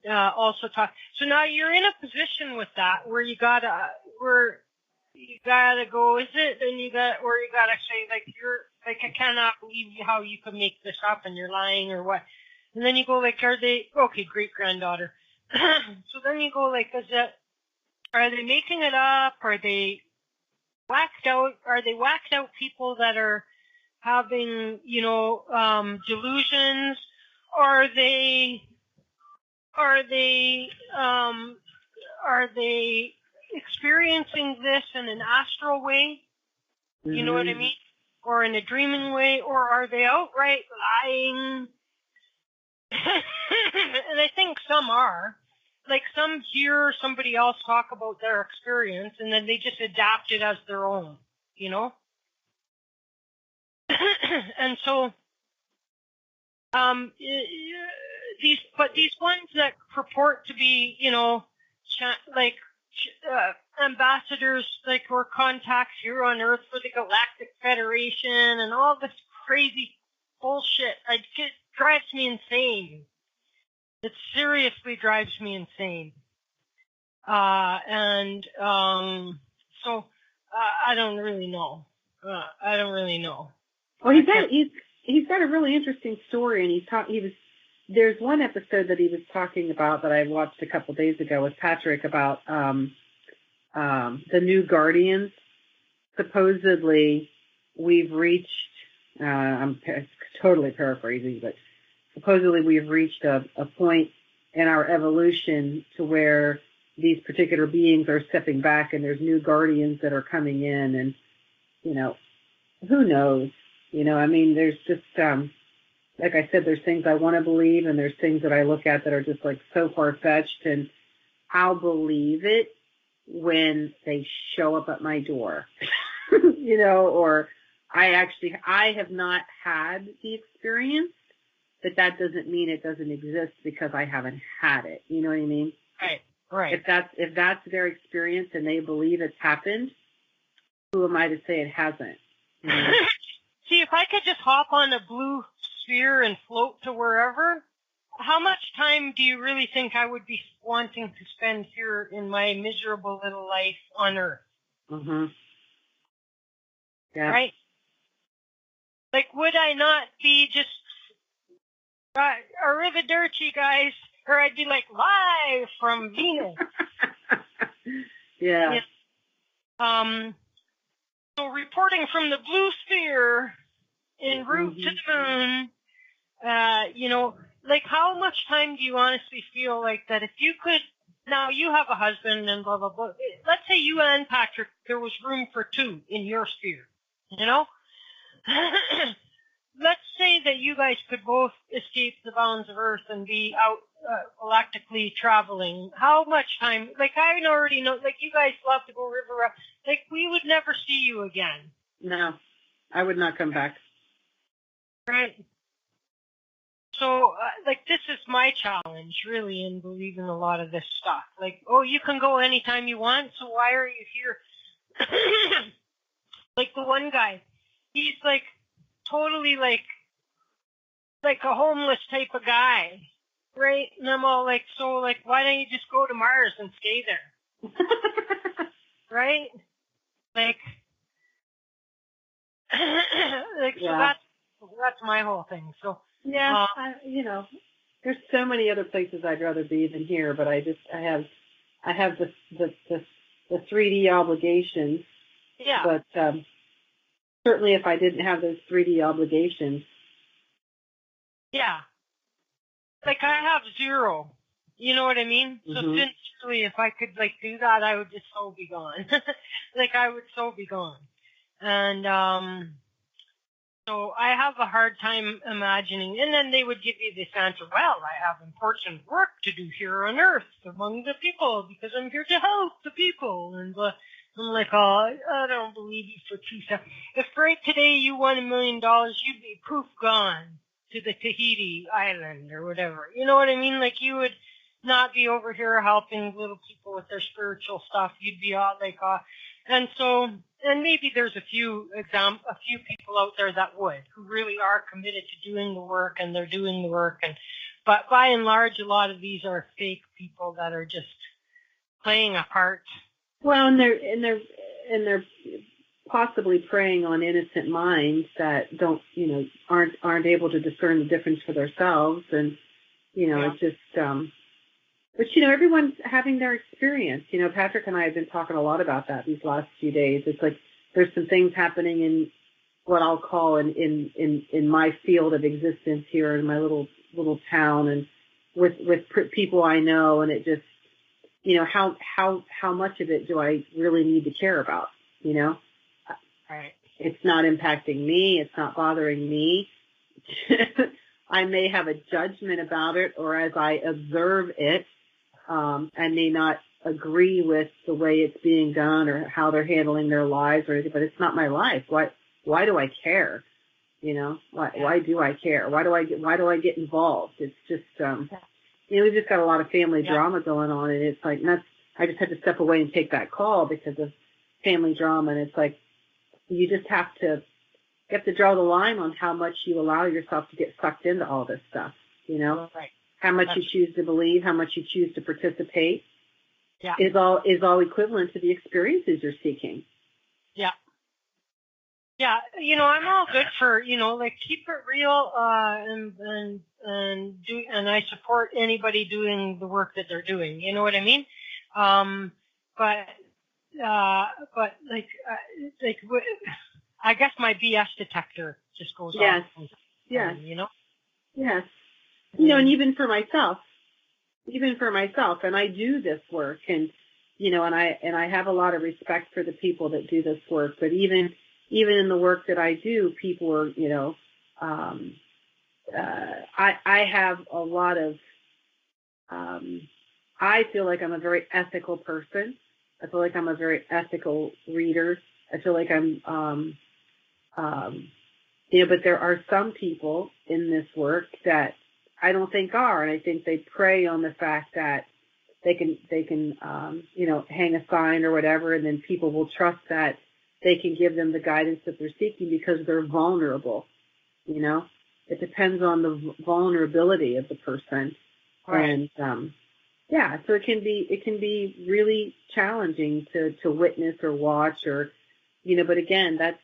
also talk. So now you're in a position with that where you gotta go, is it? And you gotta say, like, you're, like, I cannot believe how you could make this up and you're lying or what. And then you go, like, are they, okay, great granddaughter. So then you go, like, are they making it up? Are they whacked out people that are having, you know, delusions? Are they experiencing this in an astral way? You know what I mean? Or in a dreaming way? Or are they outright lying? And I think some are. Like, some hear somebody else talk about their experience and then they just adapt it as their own, you know? And so, these ones that purport to be, you know, ambassadors, like, or contacts here on Earth for the Galactic Federation and all this crazy bullshit, it drives me insane. It seriously drives me insane. So I don't really know. I don't really know. Well, he's got a really interesting story, and there's one episode that he was talking about that I watched a couple days ago with Patrick about the new Guardians. Supposedly, we've reached. I'm totally paraphrasing, but supposedly we've reached a point in our evolution to where these particular beings are stepping back, and there's new Guardians that are coming in, and who knows? I mean, there's just, like I said, there's things I want to believe, and there's things that I look at that are just like so far-fetched, and I'll believe it when they show up at my door, or I have not had the experience, but that doesn't mean it doesn't exist because I haven't had it. You know what I mean? Right. If that's their experience and they believe it's happened, who am I to say it hasn't? See, if I could just hop on a blue sphere and float to wherever, how much time do you really think I would be wanting to spend here in my miserable little life on Earth? Mm-hmm. Yeah. Right? Like, would I not be just, arrivederci, guys, or I'd be like, live from Venus. Yeah. So reporting from the blue sphere en route to the moon, like how much time do you honestly feel like that if you could, now you have a husband and blah, blah, blah. Let's say you and Patrick, there was room for two in your sphere, Let's say that you guys could both escape the bounds of Earth and be out galactically traveling. How much time? Like, I already know, like, you guys love to go river raft. Like, we would never see you again. No, I would not come back. Right. So, this is my challenge, really, in believing a lot of this stuff. Like, oh, you can go anytime you want, so why are you here? Like, the one guy, he's, like, totally, like a homeless type of guy, right? And I'm all like, so, like, why don't you just go to Mars and stay there? Right? Like, yeah. So that's my whole thing. So, yeah, there's so many other places I'd rather be than here, but I have the 3D obligations. Yeah. But, certainly if I didn't have those 3D obligations. Yeah. Like, I have 0. You know what I mean? Mm-hmm. So sincerely, if I could, like, do that, I would just so be gone. Like, I would so be gone. And, so I have a hard time imagining, and then they would give you this answer, well, I have important work to do here on Earth among the people because I'm here to help the people. And, I'm like, oh, I don't believe you for 2 seconds. If right today you won $1 million, you'd be poof gone to the Tahiti island or whatever. You know what I mean? Like, you would not be over here helping little people with their spiritual stuff. You'd be all like, and so, and maybe there's a few people out there that would, who really are committed to doing the work, and they're doing the work. But by and large, a lot of these are fake people that are just playing a part. Well, and they're possibly preying on innocent minds that don't, aren't able to discern the difference for themselves, and it's just. But everyone's having their experience. Patrick and I have been talking a lot about that these last few days. It's like there's some things happening in what I'll call in my field of existence here in my little town, and with people I know, and it just. How much of it do I really need to care about? Right. It's not impacting me. It's not bothering me. I may have a judgment about it, or as I observe it, I may not agree with the way it's being done or how they're handling their lives or anything, but it's not my life. Why do I care? Why do I care? Why do I get involved? It's just, we've just got a lot of family drama going on, and it's like, I just had to step away and take that call because of family drama, and it's like, you just have to draw the line on how much you allow yourself to get sucked into all this stuff, Right. How much you choose to believe, how much you choose to participate Yeah. is all equivalent to the experiences you're seeking. Yeah. Yeah, I'm all good for, like keep it real, and I support anybody doing the work that they're doing. You know what I mean? But I guess my BS detector just goes off. Yes. Yes. Yes. And and even for myself, and I do this work, and and I have a lot of respect for the people that do this work, but even in the work that I do, people are, I have a lot of, I feel like I'm a very ethical person. I feel like I'm a very ethical reader. I feel like I'm, but there are some people in this work that I don't think are, and I think they prey on the fact that they can hang a sign or whatever, and then people will trust that they can give them the guidance that they're seeking because they're vulnerable. It depends on the vulnerability of the person, right. and so it can be really challenging to witness or watch, or but again, that's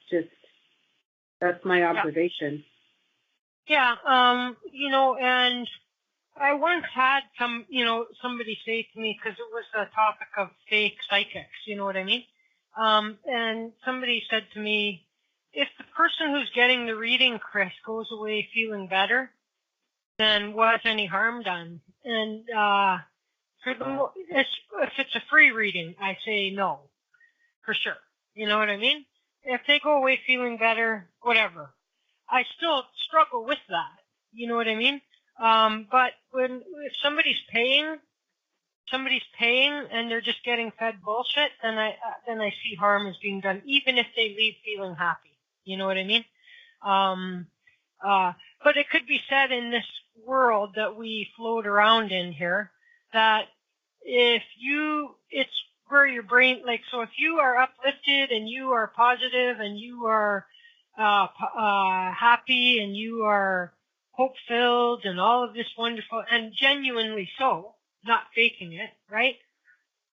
my observation. Yeah, and I once had somebody say to me, because it was a topic of fake psychics, you know what I mean? And somebody said to me, if the person who's getting the reading, Chris, goes away feeling better, then what's any harm done? And if it's a free reading, I say no, for sure. You know what I mean? If they go away feeling better, whatever. I still struggle with that. You know what I mean? But if somebody's paying and they're just getting fed bullshit, then I see harm is being done, even if they leave feeling happy. You know what I mean? But it could be said in this world that we float around in here that it's where your brain, so if you are uplifted and you are positive and you are happy and you are hope-filled and all of this wonderful, and genuinely so, not faking it, right?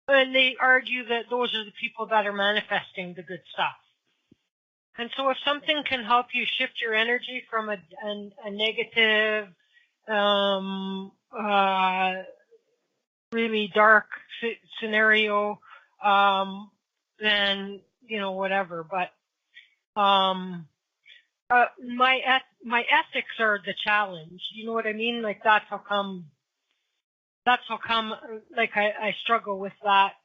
And they argue that those are the people that are manifesting the good stuff. And so if something can help you shift your energy from a negative, really dark scenario, then, whatever. But my ethics are the challenge. You know what I mean? Like that's how come, like I struggle with that.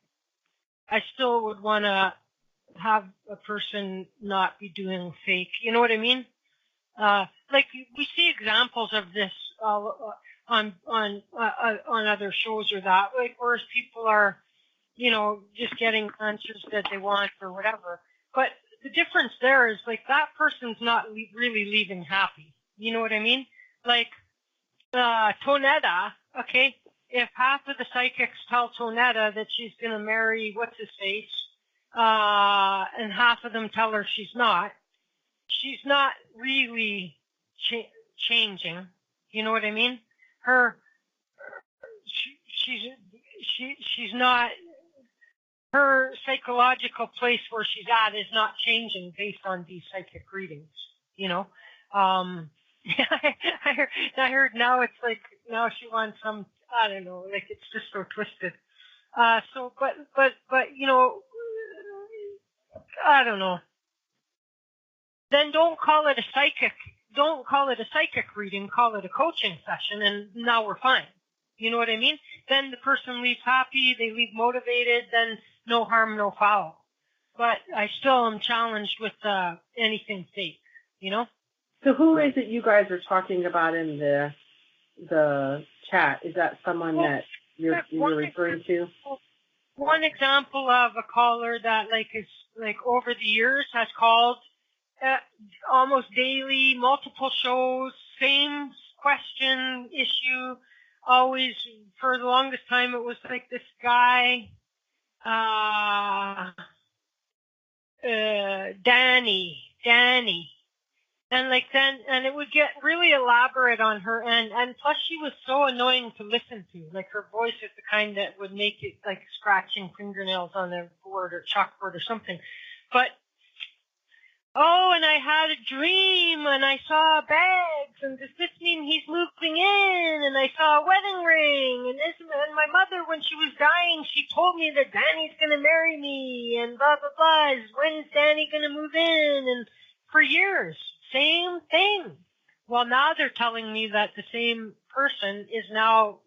I still would want to have a person not be doing fake. You know what I mean? Like we see examples of this on other shows or that, like whereas people are, just getting answers that they want or whatever. But the difference there is like that person's not really leaving happy. You know what I mean? Like Tonetta, okay, if half of the psychics tell Tonetta that she's going to marry what's-his-face, and half of them tell her she's not really changing. You know what I mean? She's not, her psychological place where she's at is not changing based on these psychic readings, I heard now it's like, now she wants some, I don't know, like it's just so twisted. But I don't know. Then don't call it a psychic reading, call it a coaching session, and now we're fine. You know what I mean? Then the person leaves happy, they leave motivated, then no harm, no foul. But I still am challenged with anything fake, So who is it you guys are talking about in the chat? Is that someone that you're referring to? One example of a caller that is over the years has called almost daily, multiple shows, same question, issue, always, for the longest time it was like this guy, Danny, and it would get really elaborate on her end, and plus she was so annoying to listen to. Like her voice is the kind that would make it like scratching fingernails on a board or chalkboard or something. But oh, and I had a dream, and I saw bags, and does this mean he's moving in? And I saw a wedding ring, and my mother, when she was dying, she told me that Danny's gonna marry me, and blah, blah, blah. When's Danny gonna move in? And for years, same thing. Well, now they're telling me that the same person is now,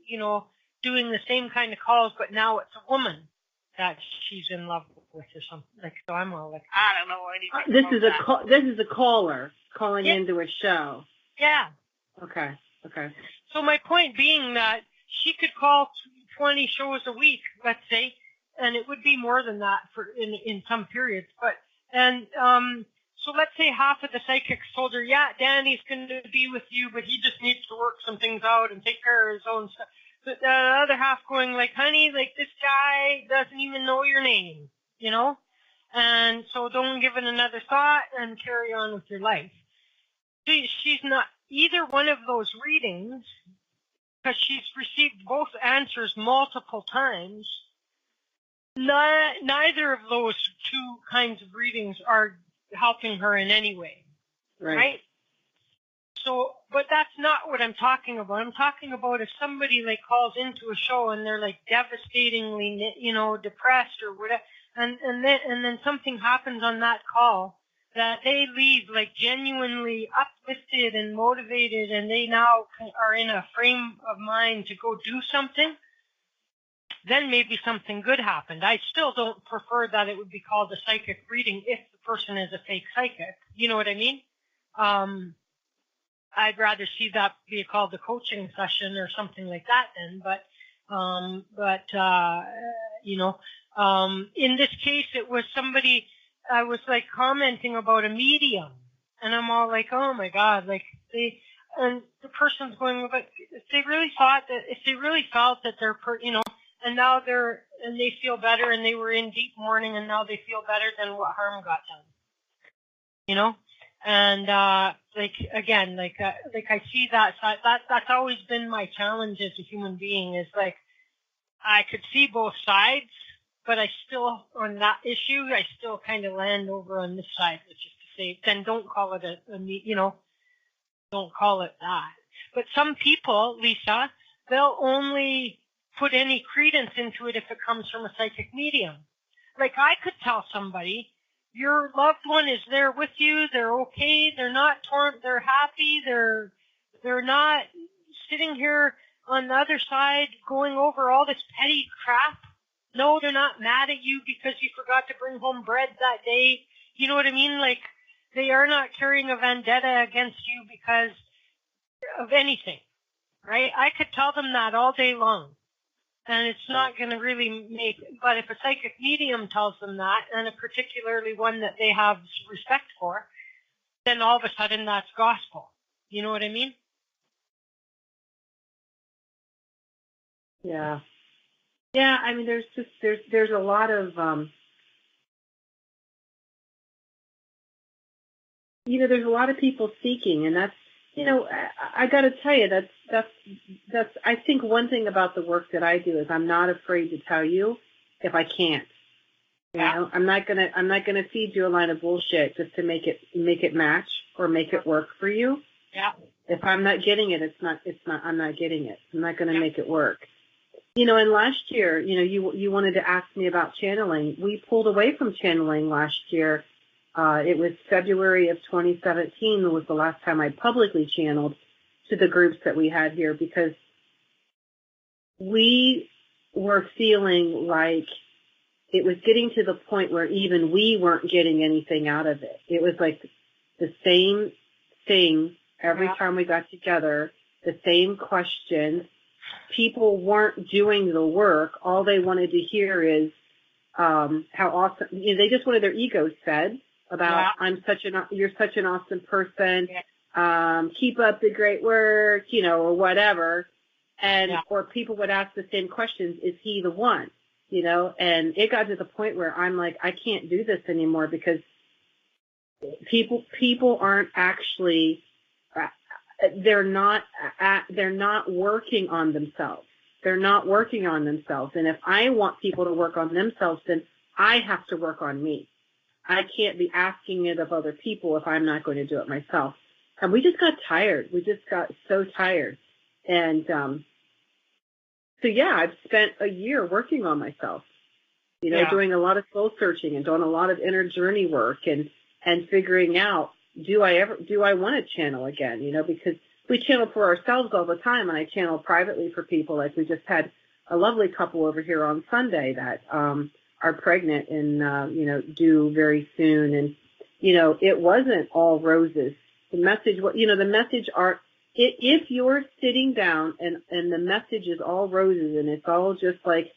doing the same kind of calls, but now it's a woman that she's in love with or something. Like, so I'm all like, I don't know anything about that. This is a caller calling into a show. Yeah. Okay. So my point being that she could call 20 shows a week, let's say, and it would be more than that in some periods. So let's say half of the psychics told her, yeah, Danny's going to be with you, but he just needs to work some things out and take care of his own stuff. But the other half going like, honey, like this guy doesn't even know your name, and so don't give it another thought and carry on with your life. She's not either one of those readings because she's received both answers multiple times. Neither of those two kinds of readings are helping her in any way, right? So, but that's not what I'm talking about. I'm talking about if somebody like calls into a show and they're like devastatingly, depressed or whatever, and then something happens on that call that they leave like genuinely uplifted and motivated, and they now are in a frame of mind to go do something. Then maybe something good happened. I still don't prefer that it would be called a psychic reading if the person is a fake psychic. You know what I mean? I'd rather see that be called a coaching session or something like that then. In this case, it was somebody, I was like commenting about a medium, and I'm all like, oh my God, and the person's going, but if they really felt that they're, and now they feel better, and they were in deep mourning, and now they feel better, then what harm got done? And, I see that's always been my challenge as a human being is like, I could see both sides, but I still, on that issue, I still kind of land over on this side, which is to say, then don't call it don't call it that. But some people, Lisa, they'll only put any credence into it if it comes from a psychic medium. Like I could tell somebody, your loved one is there with you, they're okay, they're not torn, they're happy, they're not sitting here on the other side going over all this petty crap. No, they're not mad at you because you forgot to bring home bread that day. You know what I mean? Like, they are not carrying a vendetta against you because of anything, right? I could tell them that all day long. And it's not going to really but if a psychic medium tells them that, and particularly one that they have respect for, then all of a sudden that's gospel. You know what I mean? Yeah. Yeah, I mean, there's a lot of, there's a lot of people seeking, and that's, I got to tell you, that's, I think one thing about the work that I do is I'm not afraid to tell you if I can't. I'm not gonna feed you a line of bullshit just to make it match or make it work for you. Yeah. If I'm not getting it, I'm not getting it. I'm not gonna make it work. And last year, you wanted to ask me about channeling. We pulled away from channeling last year. It was February of 2017 was the last time I publicly channeled to the groups that we had here because we were feeling like it was getting to the point where even we weren't getting anything out of it. It was like the same thing every time we got together, the same questions. People weren't doing the work. All they wanted to hear is how awesome. They just wanted their egos fed about you're such an awesome person. Keep up the great work, or whatever. And or people would ask the same questions: is he the one? And it got to the point where I'm like, I can't do this anymore because people aren't actually. They're not working on themselves. They're not working on themselves. And if I want people to work on themselves, then I have to work on me. I can't be asking it of other people if I'm not going to do it myself. And we just got tired. We just got so tired. And so, yeah, I've spent a year working on myself, doing a lot of soul searching and doing a lot of inner journey work and figuring out, do I want to channel again? Because we channel for ourselves all the time, and I channel privately for people. Like we just had a lovely couple over here on Sunday that are pregnant and, due very soon. And, it wasn't all roses. The message, the message are, if you're sitting down and the message is all roses and it's all just like,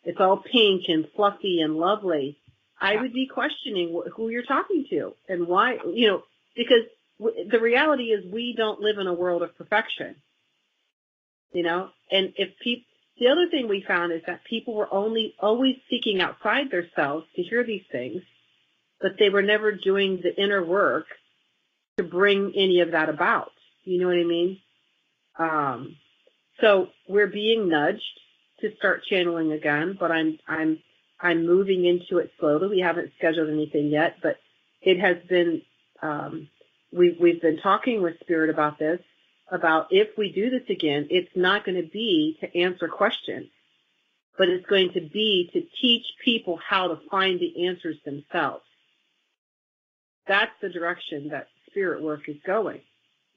it's all pink and fluffy and lovely, I would be questioning who you're talking to and why, because the reality is we don't live in a world of perfection, and if the other thing we found is that people were always seeking outside themselves to hear these things, but they were never doing the inner work to bring any of that about. You know what I mean? So we're being nudged to start channeling again, but I'm moving into it slowly. We haven't scheduled anything yet, but it has been, we've been talking with Spirit about this, about if we do this again, it's not going to be to answer questions, but it's going to be to teach people how to find the answers themselves. That's the direction that Spirit work is going.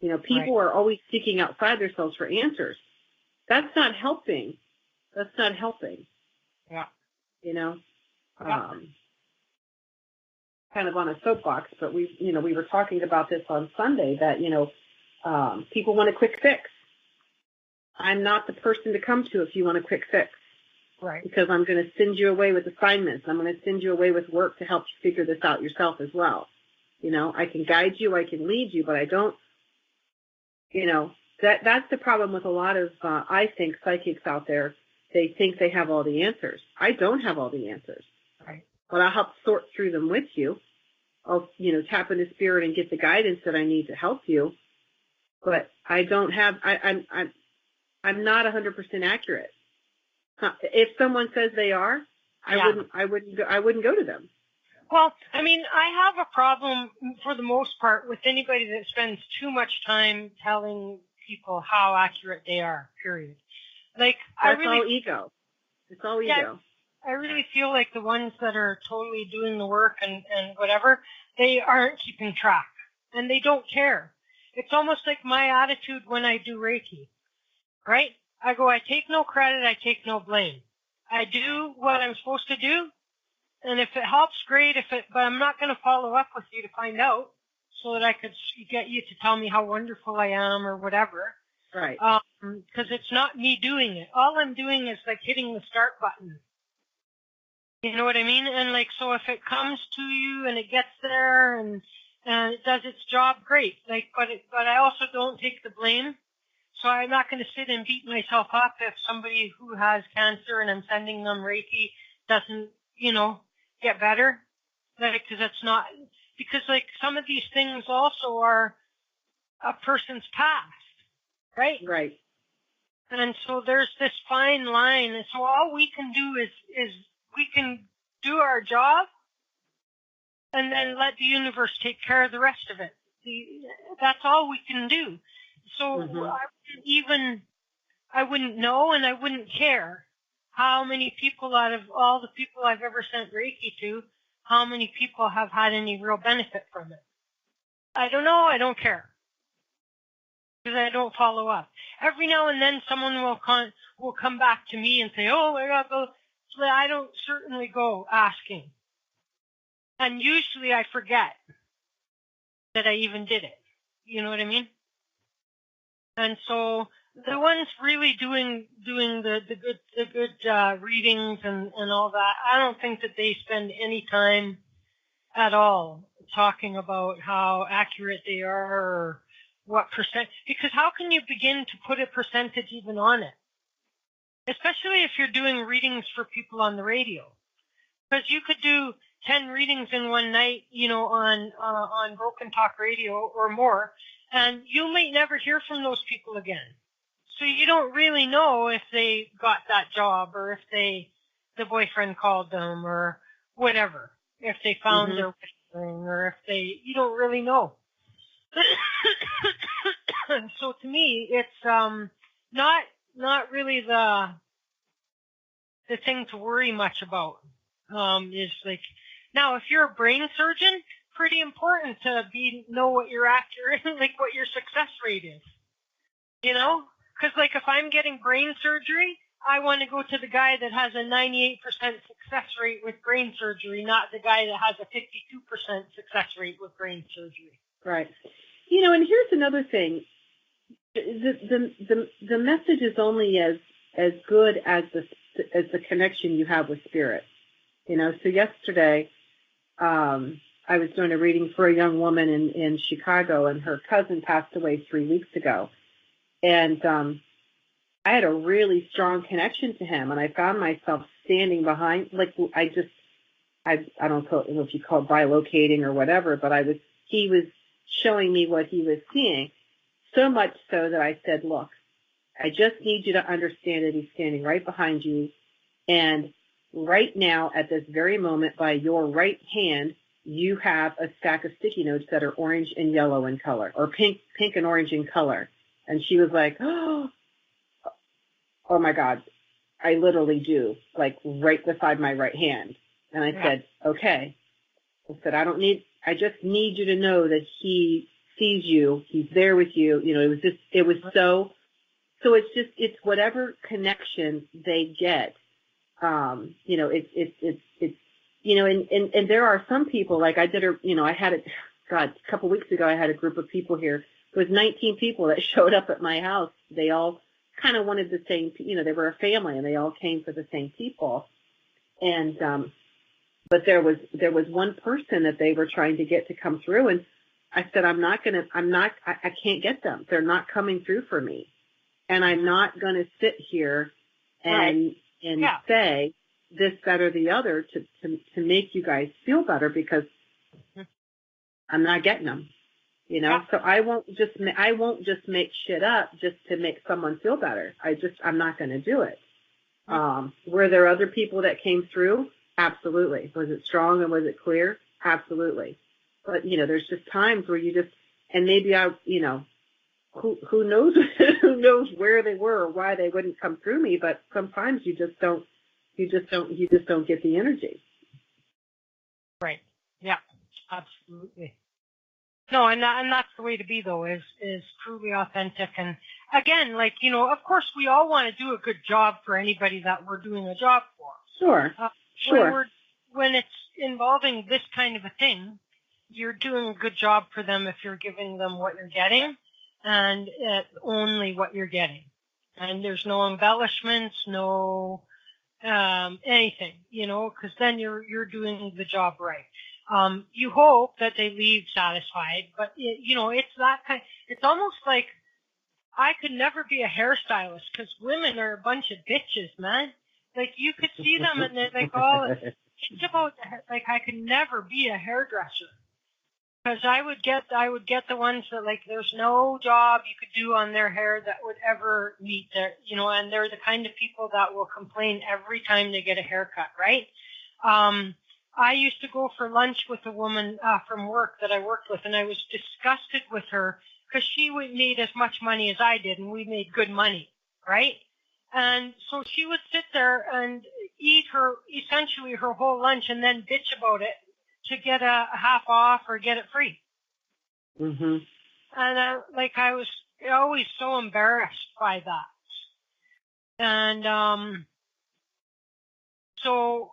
People are always seeking outside themselves for answers. That's not helping. Yeah. Kind of on a soapbox, but we were talking about this on Sunday that, people want a quick fix. I'm not the person to come to if you want a quick fix. Right. Because I'm going to send you away with assignments. I'm going to send you away with work to help you figure this out yourself as well. I can guide you, I can lead you, but I don't, that's the problem with a lot of, I think, psychics out there. They think they have all the answers. I don't have all the answers. Right. But I'll help sort through them with you. I'll, tap into Spirit and get the guidance that I need to help you. But I don't have, I'm not 100% accurate. If someone says they are, I wouldn't go to them. Well, I mean, I have a problem for the most part with anybody that spends too much time telling people how accurate they are, period. Like, That's all ego. It's all ego. I really feel like the ones that are totally doing the work and whatever, they aren't keeping track and they don't care. It's almost like my attitude when I do Reiki, right? I go, I take no credit, I take no blame. I do what I'm supposed to do, and if it helps, great. But I'm not going to follow up with you to find out so that I could get you to tell me how wonderful I am or whatever. Right. Because it's not me doing it. All I'm doing is like hitting the start button. You know what I mean? And like, so if it comes to you and it gets there and it does its job, great. Like, but I also don't take the blame. So I'm not going to sit and beat myself up if somebody who has cancer and I'm sending them Reiki doesn't, get better. Like, because that's not, because like some of these things also are a person's past, right? Right. And so there's this fine line. And so all we can do is we can do our job and then let the universe take care of the rest of it. That's all we can do. So I wouldn't know and I wouldn't care how many people out of all the people I've ever sent Reiki to, how many people have had any real benefit from it. I don't know. I don't care. Because I don't follow up. Every now and then someone will come back to me and say, oh, I got to go. So I don't certainly go asking. And usually I forget that I even did it. You know what I mean? And so the ones really doing the good readings and all that, I don't think that they spend any time at all talking about how accurate they are or what percent, because how can you begin to put a percentage even on it? Especially if you're doing readings for people on the radio. Because you could do 10 readings in one night, on Broken Talk Radio or more, and you might never hear from those people again. So you don't really know if they got that job or if the boyfriend called them or whatever, if they found their thing, or if you don't really know. So to me, it's not really the thing to worry much about. Is like, now if you're a brain surgeon, pretty important to know what your accurate, like what your success rate is. You know, because like if I'm getting brain surgery, I want to go to the guy that has a 98% success rate with brain surgery, not the guy that has a 52% success rate with brain surgery. Right. You know, and here's another thing. The message is only as good as the connection you have with spirit. You know, so yesterday, I was doing a reading for a young woman in Chicago, and her cousin passed away 3 weeks ago. And I had a really strong connection to him, and I found myself standing behind, like I don't know if you call it bilocating or whatever, but he was showing me what he was seeing, so much so that I said, look, I just need you to understand that he's standing right behind you, and right now, at this very moment, by your right hand, you have a stack of sticky notes that are orange and yellow in color, or pink and orange in color. And she was like, oh my God, I literally do, like right beside my right hand. And I said, okay. I said, I just need you to know that he sees you. He's there with you. You know, so it's whatever connection they get. You know, it's, you know, and there are some people, like I had a couple weeks ago, I had a group of people here. There was 19 people that showed up at my house. They all kind of wanted the same, you know, they were a family and they all came for the same people. And, but there was one person that they were trying to get to come through. And I said, I can't get them. They're not coming through for me. And I'm not going to sit here and say this, that, or the other to make you guys feel better, because I'm not getting them. You know, so I won't just make shit up just to make someone feel better. I'm not going to do it. Were there other people that came through? Absolutely. Was it strong and was it clear? Absolutely. But, you know, there's just times where you just, and maybe you know, who knows, who knows where they were or why they wouldn't come through me, but sometimes you just don't get the energy. Right. Yeah, absolutely. No, and that's the way to be, though, is truly authentic. And again, like, you know, of course we all want to do a good job for anybody that we're doing a job for. Sure. Sure. When it's involving this kind of a thing, you're doing a good job for them if you're giving them what you're getting, and only what you're getting. And there's no embellishments, no anything, you know, because then you're doing the job right. You hope that they leave satisfied, but you know, it's that kind. It's almost like I could never be a hairstylist because women are a bunch of bitches, man. Like you could see them and they're like, oh, it's about like I could never be a hairdresser because I would get the ones that like there's no job you could do on their hair that would ever meet their, you know, and they're the kind of people that will complain every time they get a haircut, right? I used to go for lunch with a woman from work that I worked with, and I was disgusted with her because she made as much money as I did, and we made good money, right? And so she would sit there and eat essentially her whole lunch and then bitch about it to get a half off or get it free. Mm-hmm. And I was always so embarrassed by that. And so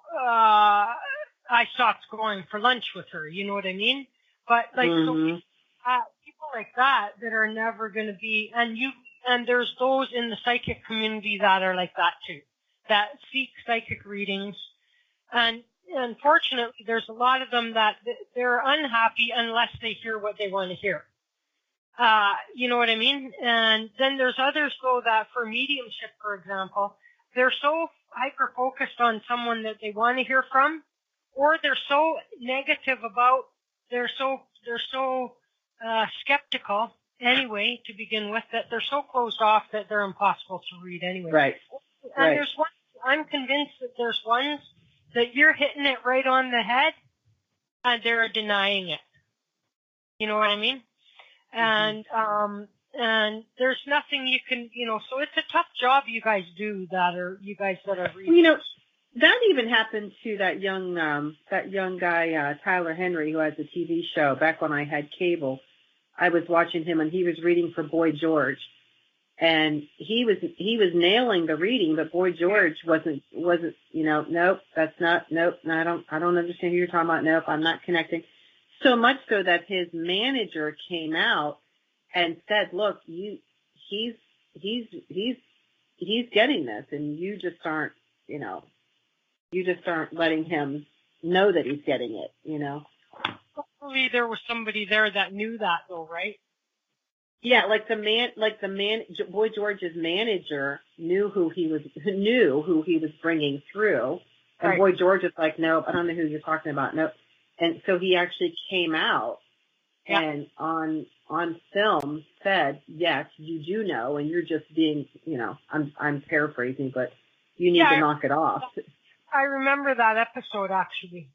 I stopped going for lunch with her, you know what I mean? But like, so people like that are never going to be, and there's those in the psychic community that are like that too, that seek psychic readings. And unfortunately, there's a lot of them that they're unhappy unless they hear what they want to hear. You know what I mean? And then there's others though that for mediumship, for example, they're so hyper-focused on someone that they want to hear from, or they're so negative about, they're so skeptical anyway to begin with, that they're so closed off that they're impossible to read anyway. Right. And there's ones, I'm convinced that there's ones that you're hitting it right on the head, they're denying it. You know what I mean? And there's nothing you can, so it's a tough job you guys do that are readers. That even happened to that young guy, Tyler Henry, who has a TV show. Back when I had cable, I was watching him, and he was reading for Boy George, and he was nailing the reading, but Boy George wasn't. Nope, that's not. Nope, I don't understand who you're talking about. Nope, I'm not connecting. So much so that his manager came out and said, "Look, he's getting this, and you just aren't, letting him know that he's getting it, Hopefully there was somebody there that knew that, though, right? Yeah, Boy George's manager knew who he was bringing through, and right. Boy George is like, "Nope, I don't know who you're talking about." Nope. And so he actually came out and on film said, "Yes, you do know, and you're just being, I'm paraphrasing, but you need to knock it off." I remember that episode, actually.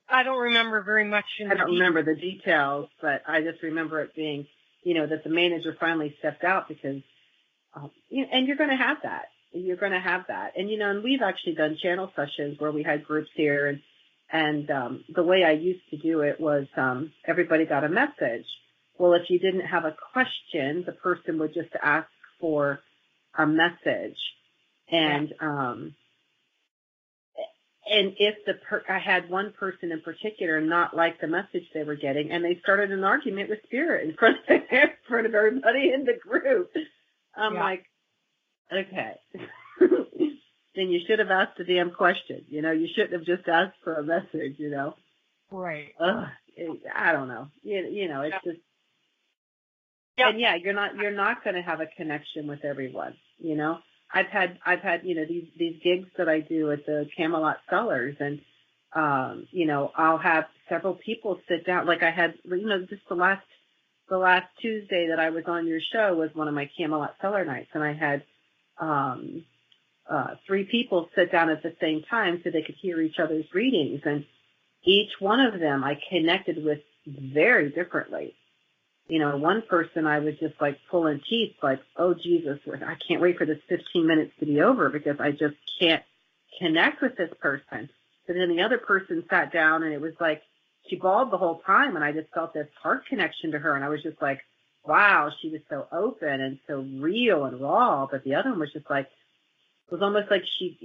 I don't remember very much. I don't remember the details, but I just remember it being, that the manager finally stepped out because, and you're going to have that. You're going to have that. And, and we've actually done channel sessions where we had groups here, and the way I used to do it was everybody got a message. Well, if you didn't have a question, the person would just ask for a message. And and if I had one person in particular not like the message they were getting, and they started an argument with Spirit in front of everybody in the group. I'm like, okay. Then you should have asked the damn question. You shouldn't have just asked for a message, Right. I don't know. It's just, and you're not going to have a connection with everyone, I've had these gigs that I do at the Camelot Cellars, and I'll have several people sit down. Like I had, just the last Tuesday that I was on your show was one of my Camelot Cellar nights, and I had 3 people sit down at the same time so they could hear each other's readings, and each one of them I connected with very differently. One person I was just like pulling teeth, like, "Oh, Jesus, I can't wait for this 15 minutes to be over because I just can't connect with this person." But then the other person sat down, and it was like she bawled the whole time, and I just felt this heart connection to her, and I was just like, wow, she was so open and so real and raw. But the other one was just like, it was almost like she,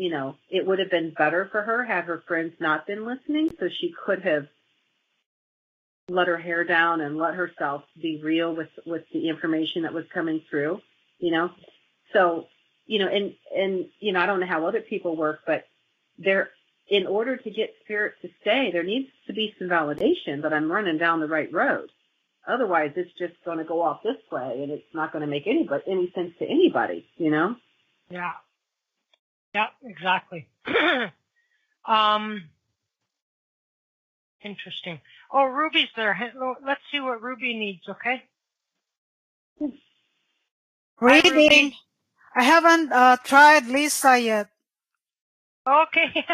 it would have been better for her had her friends not been listening, so she could have let her hair down and let herself be real with the information that was coming through, So, and I don't know how other people work, but in order to get Spirit to stay, there needs to be some validation that I'm running down the right road. Otherwise, it's just going to go off this way, and it's not going to make any sense to anybody, Yeah. Yeah, exactly. Interesting. Oh, Ruby's there. Let's see what Ruby needs, okay? Reading. I haven't tried Lisa yet. Okay.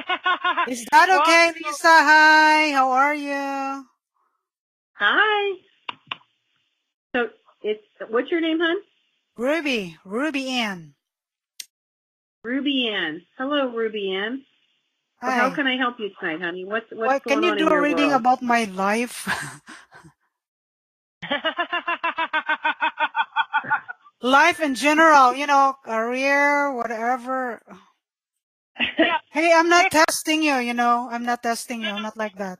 Is that okay, Lisa? Hi, how are you? Hi. So what's your name, hon? Ruby Ann. Ruby Ann. Hello, Ruby Ann. Hi. So how can I help you tonight, honey? What's going on in your world? Can you do a reading about my life? Life in general, career, whatever. Hey, I'm not testing you, I'm not testing you. I'm not like that.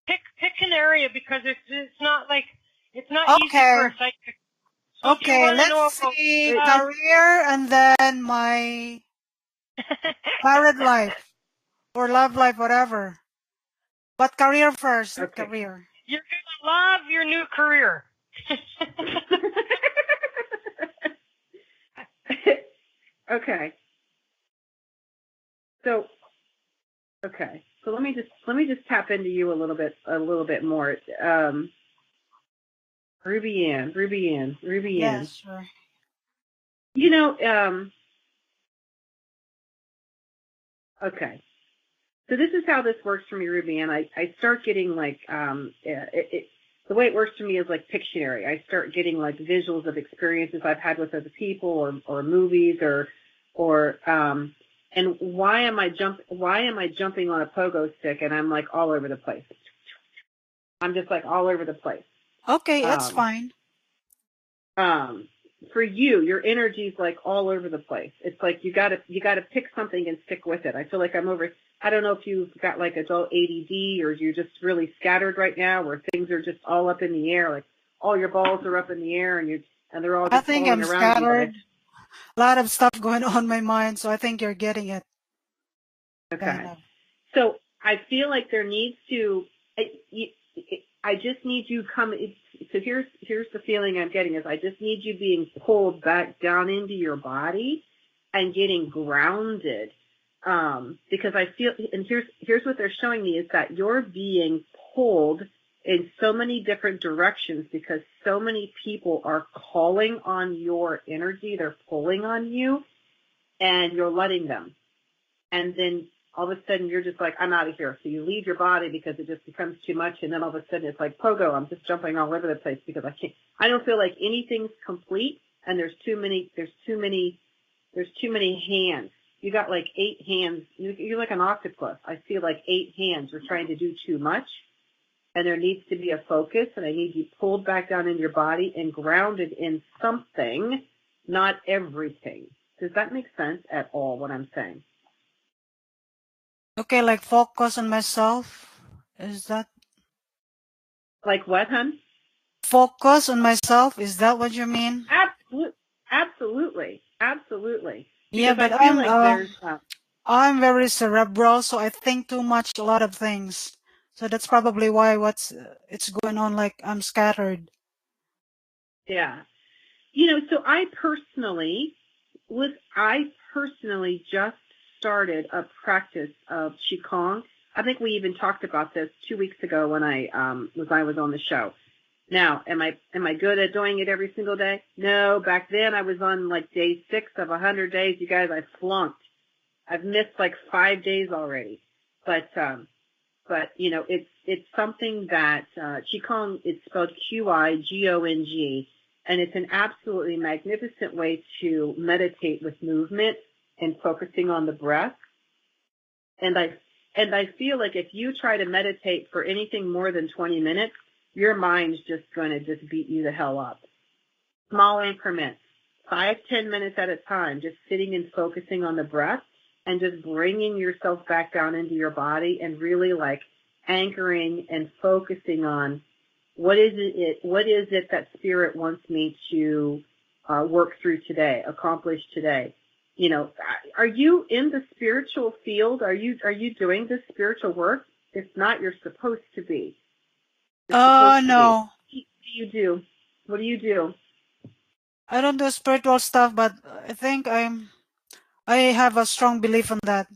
Pick an area because it's not easy for a psychic. So okay, let's see career and then my married life or love life, whatever. But career first. Okay. Career. You're gonna love your new career. Okay. So let me just tap into you a little bit more. Ruby Ann. Yes, sure. Okay. So this is how this works for me, Ruby, and I start getting like the way it works for me is like Pictionary. I start getting like visuals of experiences I've had with other people or movies or and why am I jumping on a pogo stick and I'm like all over the place. I'm just like all over the place. Okay, that's fine. For you, your energy's like all over the place. It's like you gotta pick something and stick with it. I feel like I don't know if you've got like adult ADD or you're just really scattered right now where things are just all up in the air, like all your balls are up in the air and they're all I just think falling I'm around scattered. you. A lot of stuff going on in my mind, so I think you're getting it. Okay. Kind of. So I feel like there needs to, I just need you so here's the feeling I'm getting is I just need you being pulled back down into your body and getting grounded. Because I feel, and here's what they're showing me is that you're being pulled in so many different directions because so many people are calling on your energy. They're pulling on you and you're letting them. And then all of a sudden you're just like, I'm out of here. So you leave your body because it just becomes too much. And then all of a sudden it's like pogo. I'm just jumping all over the place because I don't feel like anything's complete. And there's too many hands. You got like 8 hands. You're like an octopus. I feel like 8 hands. You're trying to do too much. And there needs to be a focus. And I need you pulled back down in your body and grounded in something, not everything. Does that make sense at all, what I'm saying? Okay, like focus on myself. Is that? Like what, hon? Focus on myself. Is that what you mean? Absolutely. Yeah, Because but I feel like there's... I'm very cerebral, so I think too much, a lot of things. So that's probably why it's going on. Like I'm scattered. Yeah. So I personally just started a practice of Qigong. I think we even talked about this 2 weeks ago when I was on the show. Now, am I good at doing it every single day? No, back then I was on like day 6 of 100 days. You guys, I flunked. I've missed like 5 days already. But it's something that Qigong, it's spelled Qigong, and it's an absolutely magnificent way to meditate with movement and focusing on the breath. And I feel like if you try to meditate for anything more than 20 minutes, your mind's just going to just beat you the hell up. Small increments, 5-10 minutes at a time, just sitting and focusing on the breath and just bringing yourself back down into your body and really like anchoring and focusing on what is it that spirit wants me to work through today, accomplish today. Are you in the spiritual field? Are you doing this spiritual work? If not, you're supposed to be. No. What do you do? What do you do? I don't do spiritual stuff, but I think I have a strong belief in that.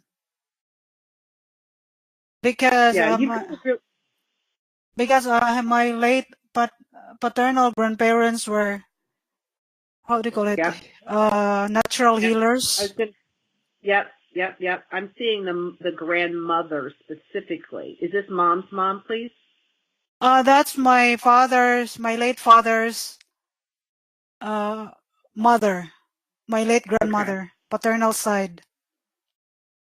Because my late paternal grandparents were, how do you call it? Natural healers. Yep. I'm seeing the grandmother specifically. Is this mom's mom, please? That's my late father's mother, my late grandmother, paternal side.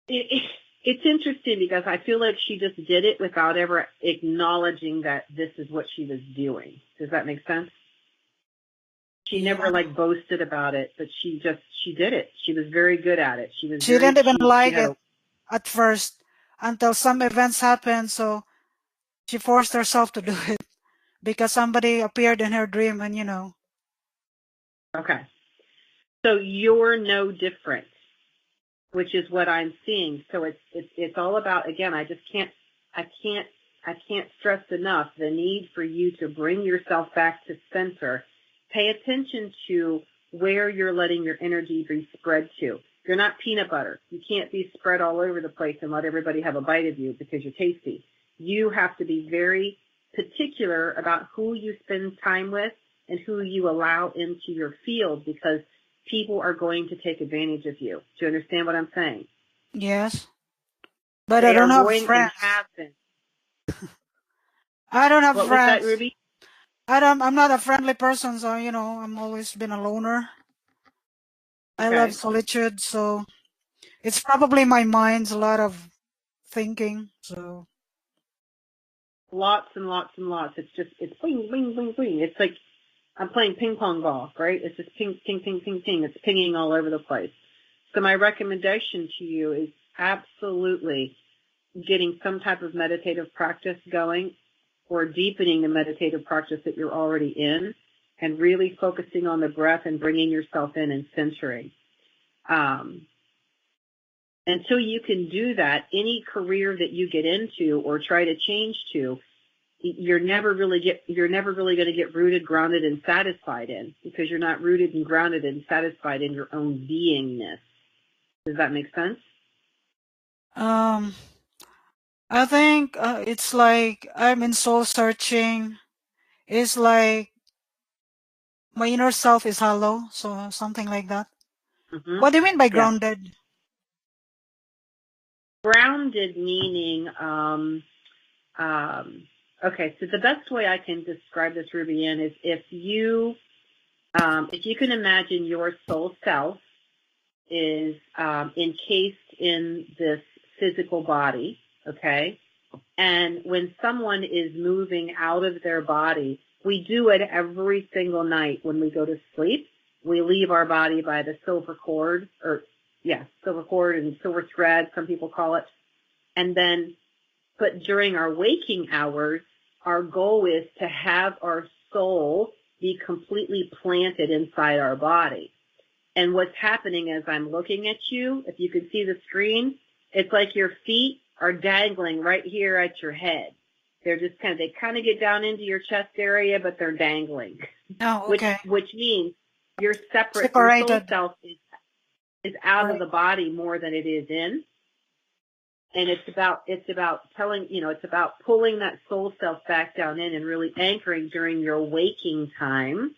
It's interesting because I feel like she just did it without ever acknowledging that this is what she was doing. Does that make sense? She never like boasted about it, but she did it. She was very good at it. She didn't even like it at first until some events happened, so she forced herself to do it because somebody appeared in her dream and Okay. So you're no different, which is what I'm seeing. So it's all about, again, I can't stress enough the need for you to bring yourself back to center. Pay attention to where you're letting your energy be spread to. You're not peanut butter. You can't be spread all over the place and let everybody have a bite of you because you're tasty. You have to be very particular about who you spend time with and who you allow into your field because people are going to take advantage of you. Do you understand what I'm saying? Yes. But I They don't are have going and friends. have been. I don't have What was friends. that, Ruby? I'm not a friendly person, so I'm always been a loner. I love Okay. solitude, so it's probably my mind's a lot of thinking. So Lots and lots and lots. It's bling, bling, bling, bling. It's like I'm playing ping pong golf, right? It's just ping, ping, ping, ping, ping. It's pinging all over the place. So my recommendation to you is absolutely getting some type of meditative practice going, or deepening the meditative practice that you're already in, and really focusing on the breath and bringing yourself in and centering. Until you can do that, any career that you get into or try to change to, you're never really going to get rooted, grounded, and satisfied in, because you're not rooted and grounded and satisfied in your own beingness. Does that make sense? I think it's like I'm in soul searching. It's like my inner self is hollow, so something like that. Mm-hmm. What do you mean by Yeah. grounded? Grounded meaning, okay, so the best way I can describe this, Ruby Ann, is if you can imagine your soul self is encased in this physical body, okay? And when someone is moving out of their body, we do it every single night when we go to sleep. We leave our body by the silver cord, silver cord and silver thread, some people call it. But during our waking hours, our goal is to have our soul be completely planted inside our body. And what's happening as I'm looking at you, if you can see the screen, it's like your feet are dangling right here at your head. They're just they get down into your chest area, but they're dangling. Oh, okay. Which means you're separate. Separated. Your soul self is out Right. of the body more than it is in. And it's about it's about pulling that soul self back down in and really anchoring during your waking time.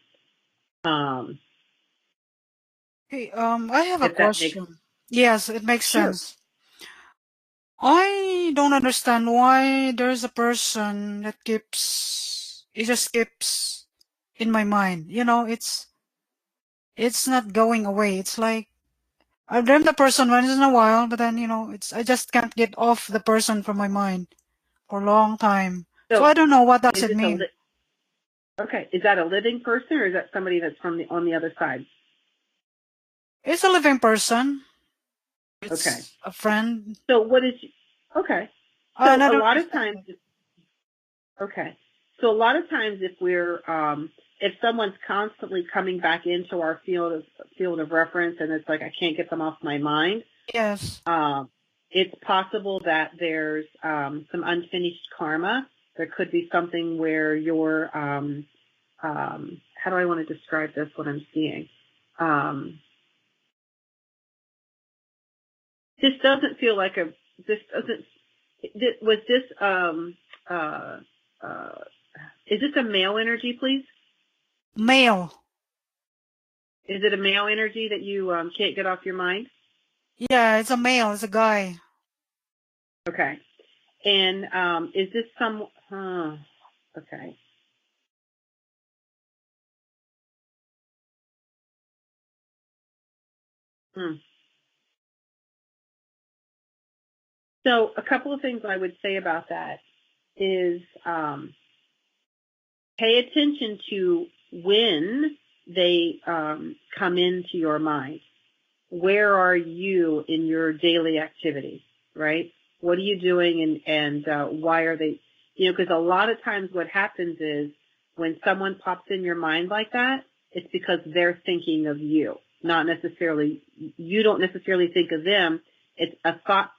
Hey, I have a question. Yes, it makes Sure. sense. I don't understand why there's a person that it just keeps in my mind. It's not going away. It's like I dream the person once in a while, but then I just can't get off the person from my mind for a long time. So I don't know what does it mean. Okay, is that a living person or is that somebody that's on the other side? It's a living person. It's okay. a friend. So what is? Okay. So a lot of times. Okay. So a lot of times, if someone's constantly coming back into our field of reference, and it's like I can't get them off my mind. Yes. It's possible that there's some unfinished karma. There could be something where you're how do I want to describe this? What I'm seeing. This doesn't feel like is this a male energy, please? Male. Is it a male energy that you can't get off your mind? Yeah, it's a male. It's a guy. Okay. And is this okay. So a couple of things I would say about that is pay attention to when they come into your mind. Where are you in your daily activity, right? What are you doing and why are they, because a lot of times what happens is when someone pops in your mind like that, it's because they're thinking of you, not necessarily, you don't necessarily think of them. It's a thought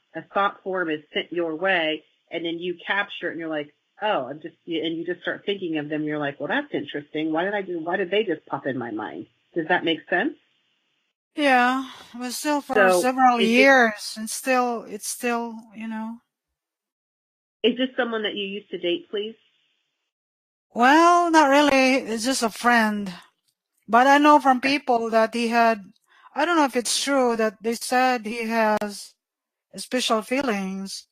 form is sent your way and then you capture it and you're like, oh, and you just start thinking of them. You're like, well, that's interesting. Why did they just pop in my mind? Does that make sense? Yeah, but still for several years, and it's still, Is this someone that you used to date, please? Well, not really. It's just a friend. But I know from people that he had, I don't know if it's true that they said he has special feelings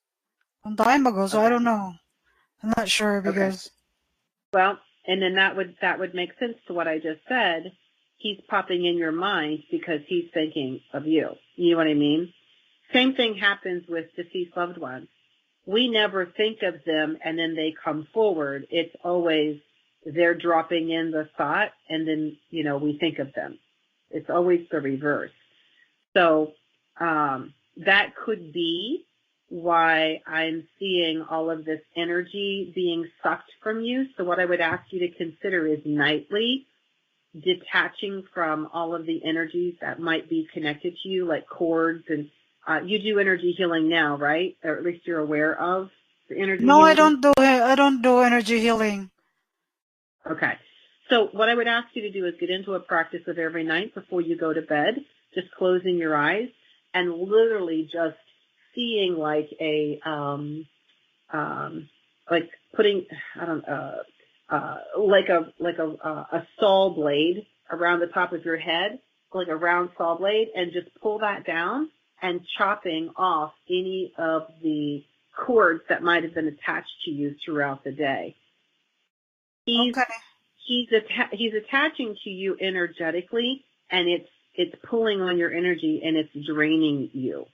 Some time ago, so I Okay. don't know. I'm not sure because. Well, and then that would make sense to what I just said. He's popping in your mind because he's thinking of you. You know what I mean? Same thing happens with deceased loved ones. We never think of them and then they come forward. It's always they're dropping in the thought and then, we think of them. It's always the reverse. So that could be why I'm seeing all of this energy being sucked from you. So what I would ask you to consider is nightly detaching from all of the energies that might be connected to you, like cords. And you do energy healing now, right? Or at least you're aware of the energy No, I healing? don't do energy healing. Okay. So what I would ask you to do is get into a practice of every night before you go to bed, just closing your eyes and literally just seeing like like putting, I don't like a saw blade around the top of your head, like a round saw blade, and just pull that down and chopping off any of the cords that might have been attached to you throughout the day. He's attaching to you energetically, and it's pulling on your energy and it's draining you.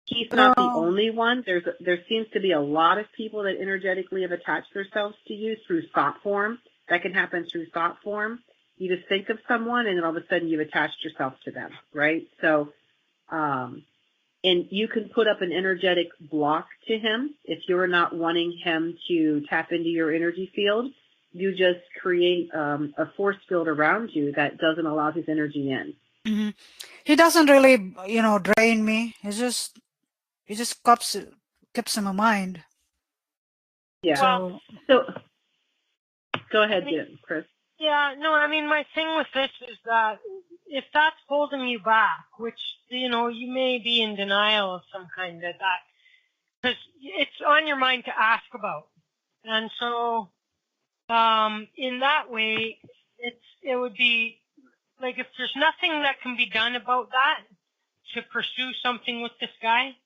He's not the only one. There seems to be a lot of people that energetically have attached themselves to you through thought form. That can happen through thought form. You just think of someone and then all of a sudden you've attached yourself to them, right? So, and you can put up an energetic block to him if you're not wanting him to tap into your energy field. You just create a force field around you that doesn't allow his energy in. Mm-hmm. He doesn't really, drain me. He just keeps in my mind. Yeah. Well, so go ahead, Chris. Yeah, no, I mean, my thing with this is that if that's holding you back, which, you may be in denial of some kind of that, because it's on your mind to ask about. And so, in that way, it would be, like, if there's nothing that can be done about that to pursue something with this guy,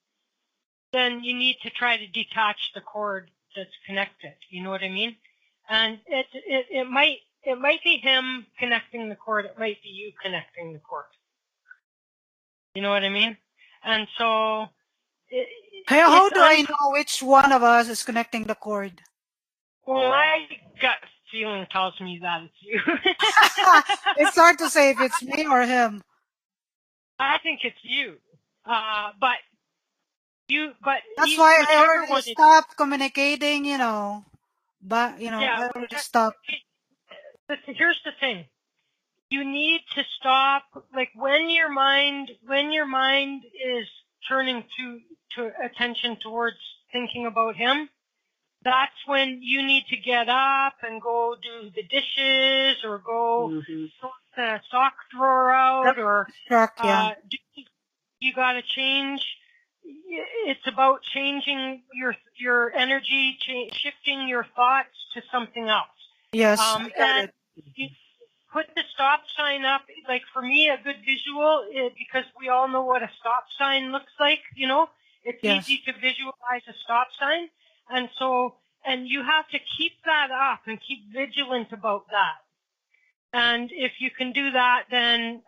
then you need to try to detach the cord that's connected. You know what I mean? And it might be him connecting the cord. It might be you connecting the cord. You know what I mean? And so, how do I know which one of us is connecting the cord? Well, my gut feeling tells me that it's you. It's hard to say if it's me or him. I think it's you. But that's why I already stopped communicating, But I already stopped. Listen, here's the thing. You need to stop, like when your mind is turning to attention towards thinking about him, that's when you need to get up and go do the dishes or go sort the sock drawer out or you got to change. It's about changing your energy, shifting your thoughts to something else. Yes, I got it. Put the stop sign up. Like for me, a good visual, because we all know what a stop sign looks like, It's easy to visualize a stop sign. And so, and you have to keep that up and keep vigilant about that. And if you can do that, then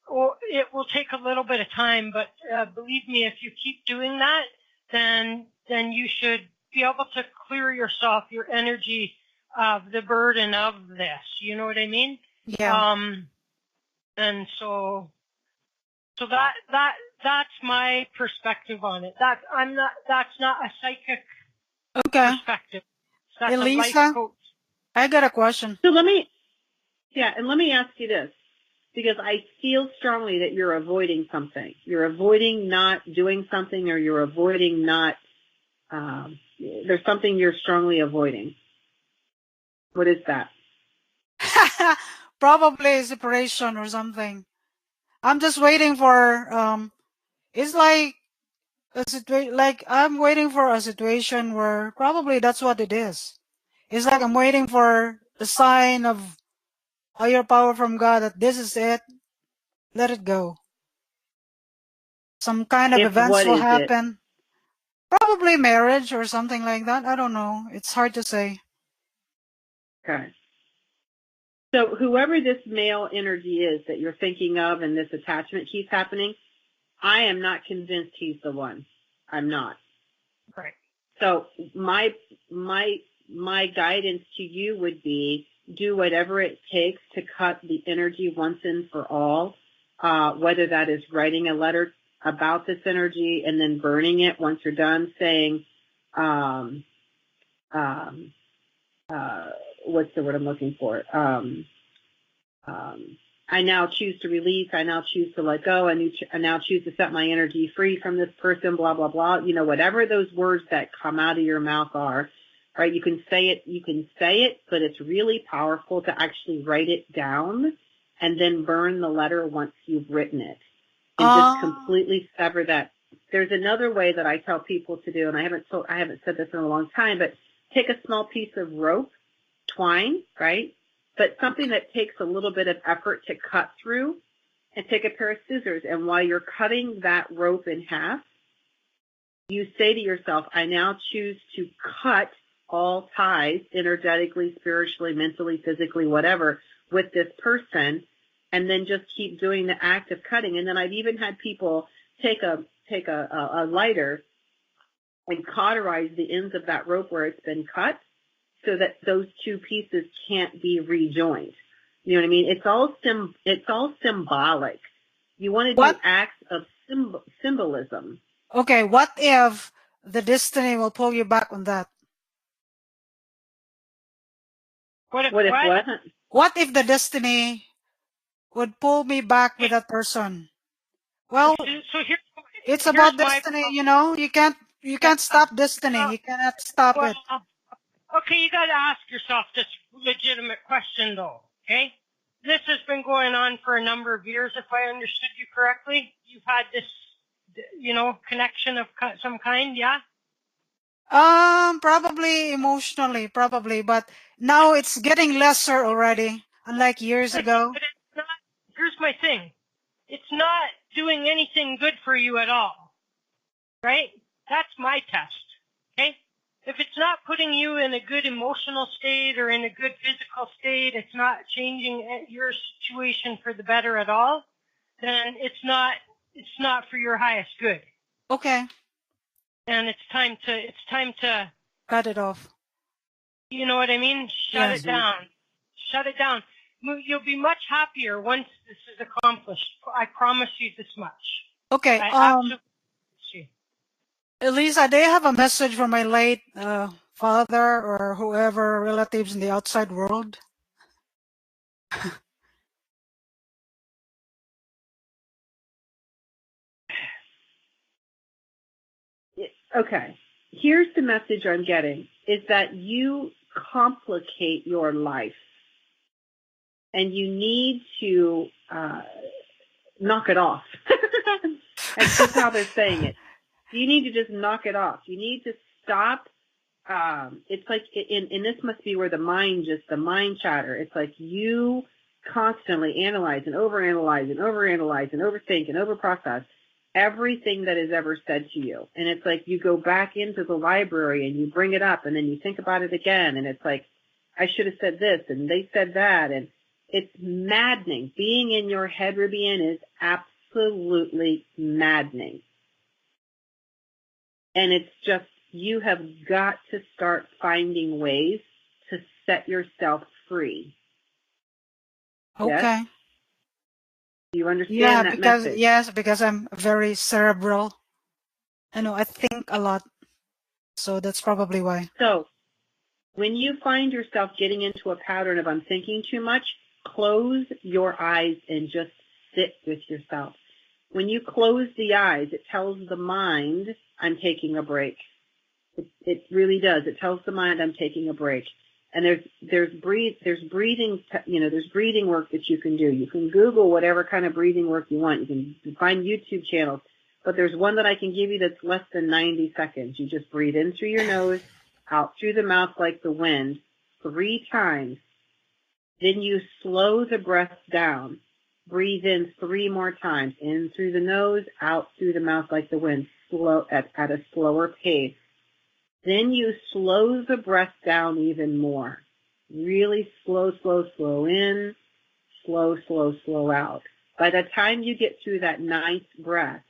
it will take a little bit of time, but believe me, if you keep doing that, then you should be able to clear yourself, your energy of the burden of this. You know what I mean? Yeah. And so that's my perspective on it. That's not a psychic perspective. That's Elisa, a life coach. I got a question. So let me ask you this, because I feel strongly that you're avoiding something. You're avoiding not doing something, or you're avoiding not, there's something you're strongly avoiding. What is that? Probably separation or something. I'm just waiting for, it's like I'm waiting for a situation where probably that's what it is. It's like I'm waiting for the sign of higher power from God that this is it. Let it go. some kind of If events what will is it? happen. Probably marriage or something like that. I don't know. It's hard to say. Okay. So whoever this male energy is that you're thinking of and this attachment keeps happening, I am not convinced he's the one. I'm not. Right. So my guidance to you would be do whatever it takes to cut the energy once and for all, whether that is writing a letter about this energy and then burning it once you're done, saying, what's the word I'm looking for? I now choose to release. I now choose to let go. I now choose to set my energy free from this person, blah, blah, blah. You know, whatever those words that come out of your mouth are, right? You can say it, but it's really powerful to actually write it down and then burn the letter once you've written it and just completely sever that. There's another way that I tell people to do, and I haven't said this in a long time, but take a small piece of rope, twine, right? But something that takes a little bit of effort to cut through, and take a pair of scissors. And while you're cutting that rope in half, you say to yourself, I now choose to cut all ties energetically, spiritually, mentally, physically, whatever, with this person, and then just keep doing the act of cutting. And then I've even had people take a lighter and cauterize the ends of that rope where it's been cut, so that those two pieces can't be rejoined. You know what I mean? It's all symbolic. You want to do acts of symbolism. Okay, what if the destiny will pull you back on that? What if What if the destiny would pull me back with that person? Well, it's about destiny, you know. You can't stop destiny. You cannot stop it. Okay, you got to ask yourself this legitimate question, though. Okay, this has been going on for a number of years. If I understood you correctly, you've had this, connection of some kind, yeah? Probably emotionally, but now it's getting lesser already, unlike years ago. But it's not. Here's my thing. It's not doing anything good for you at all, right? That's my test, okay? If it's not putting you in a good emotional state or in a good physical state, it's not changing your situation for the better at all, then it's not for your highest good. Okay. And it's time to cut it off. You know what I mean? Shut it down. Shut it down. You'll be much happier once this is accomplished. I promise you this much. Okay. Elisa, do you have a message from my late father or whoever relatives in the outside world? Okay. Here's the message I'm getting, is that you complicate your life and you need to knock it off. That's just how they're saying it. You need to just knock it off. You need to stop. It's like, and this must be where the mind chatter. It's like you constantly analyze and overanalyze and overanalyze and overthink and overprocess everything that is ever said to you. And it's like you go back into the library and you bring it up and then you think about it again. And it's like, I should have said this and they said that. And it's maddening. Being in your head, Rubian, is absolutely maddening. And it's just, you have got to start finding ways to set yourself free. Okay. Yes? Do you understand that message? Yes, because I'm very cerebral. I think a lot. So that's probably why. So when you find yourself getting into a pattern of I'm thinking too much, close your eyes and just sit with yourself. When you close the eyes, it tells the mind, I'm taking a break. It really does. It tells the mind I'm taking a break. And there's breathing, there's breathing work that you can do. You can Google whatever kind of breathing work you want. You can find YouTube channels. But there's one that I can give you that's less than 90 seconds. You just breathe in through your nose, out through the mouth like the wind 3 times. Then you slow the breath down. Breathe in 3 more times. In through the nose, out through the mouth like the wind, slow at a slower pace. Then you slow the breath down even more. Really slow, slow, slow in, slow, slow, slow out. By the time you get through that 9th breath,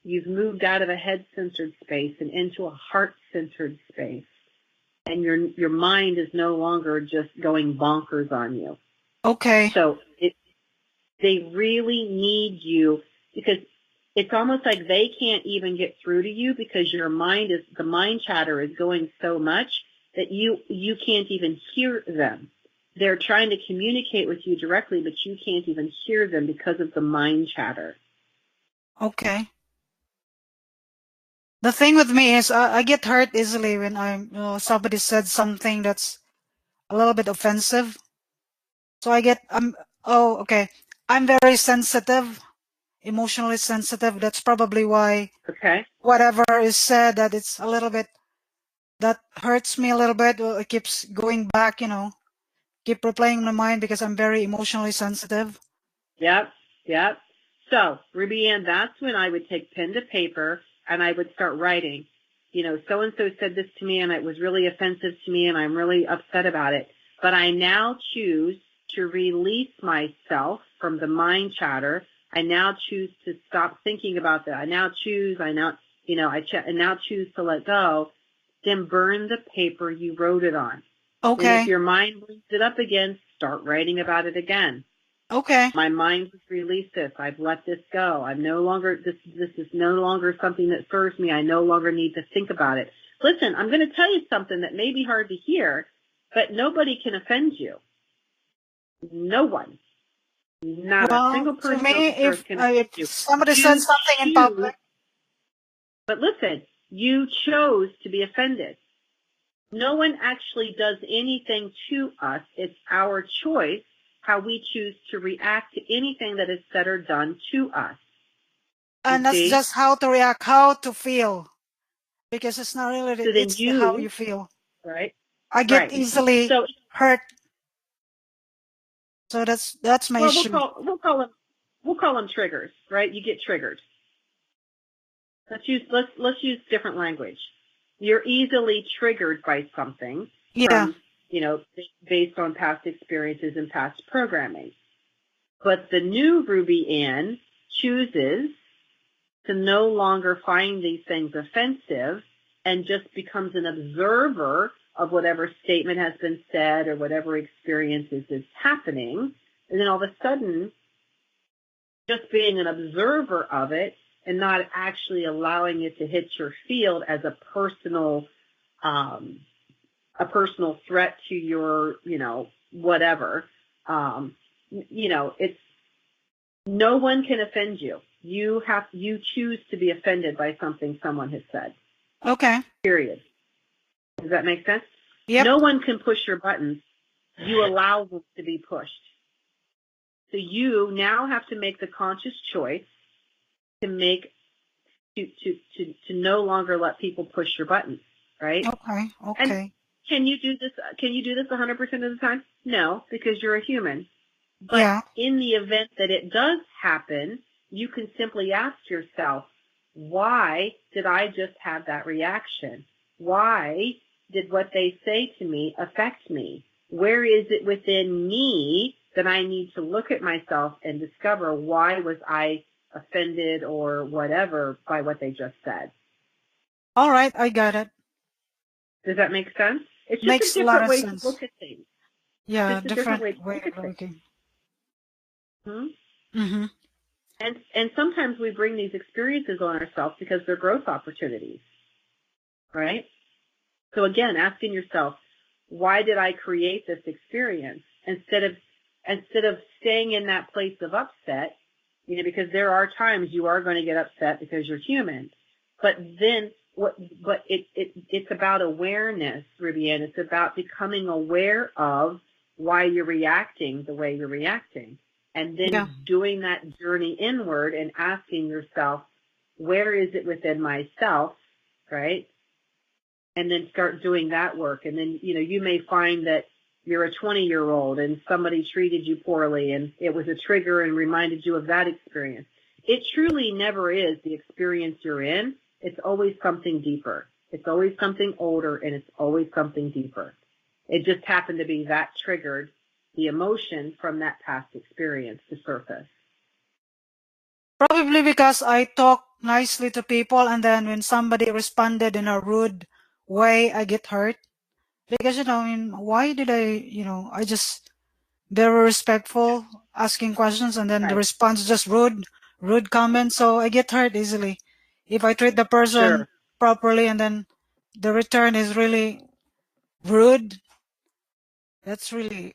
you've moved out of a head-centered space and into a heart-centered space. And your mind is no longer just going bonkers on you. Okay. So they really need you, because it's almost like they can't even get through to you because the mind chatter is going so much that you can't even hear them. They're trying to communicate with you directly, but you can't even hear them because of the mind chatter. Okay. The thing with me is I get hurt easily when somebody said something that's a little bit offensive. So okay. I'm very sensitive, emotionally sensitive. That's probably why whatever is said that it's a little bit, that hurts me a little bit. Well, it keeps going back, keep replaying in my mind because I'm very emotionally sensitive. Yep. So, Ruby Ann, that's when I would take pen to paper and I would start writing. So-and-so said this to me and it was really offensive to me and I'm really upset about it. But I now choose to release myself from the mind chatter. I now choose to stop thinking about that. I now choose to let go. Then burn the paper you wrote it on. Okay. And if your mind brings it up again, start writing about it again. Okay. My mind has released this. I've let this go. I'm no longer, this is no longer something that serves me. I no longer need to think about it. Listen, I'm going to tell you something that may be hard to hear, but nobody can offend you. No one. Not a single person. To me, if you. somebody says something in public. But listen, you chose to be offended. No one actually does anything to us. It's our choice how we choose to react to anything that is said or done to us. And that's just how to react, how to feel. Because it's not really, it's how you feel. Right. I get easily hurt. So that's my issue. We'll call them triggers, right? You get triggered. Let's use different language. You're easily triggered by something. Yeah. Based on past experiences and past programming. But the new Ruby Ann chooses to no longer find these things offensive and just becomes an observer of whatever statement has been said or whatever experiences is happening. And then all of a sudden, just being an observer of it and not actually allowing it to hit your field as a personal threat to your, whatever. It's no one can offend you. You choose to be offended by something someone has said. Okay. Period. Does that make sense? Yep. No one can push your buttons. You allow them to be pushed. So you now have to make the conscious choice to no longer let people push your buttons, right? Okay. And can you do this 100% of the time? No, because you're a human. But in the event that it does happen, you can simply ask yourself, why did I just have that reaction? Why did what they say to me affect me? Where is it within me that I need to look at myself and discover why was I offended or whatever by what they just said? All right, I got it. Does that make sense? It's just Makes a different way sense. to look at things. Yeah, just a different way of looking. Mm-hmm. And sometimes we bring these experiences on ourselves because they're growth opportunities, right? So again, asking yourself, why did I create this experience? Instead of staying in that place of upset, because there are times you are going to get upset because you're human. But then it's about awareness, Ruby Ann. It's about becoming aware of why you're reacting the way you're reacting. And then doing that journey inward and asking yourself, where is it within myself, right? And then start doing that work. And then, you may find that you're a 20-year-old and somebody treated you poorly and it was a trigger and reminded you of that experience. It truly never is the experience you're in. It's always something deeper. It's always something older, and it's always something deeper. It just happened to be that triggered the emotion from that past experience to surface. Probably because I talk nicely to people, and then when somebody responded in a rude way, I get hurt. Because, I mean, why did I just very respectful, asking questions, and then the Right. response just rude comment, so I get hurt easily. If I treat the person Sure. properly and then the return is really rude, that's really...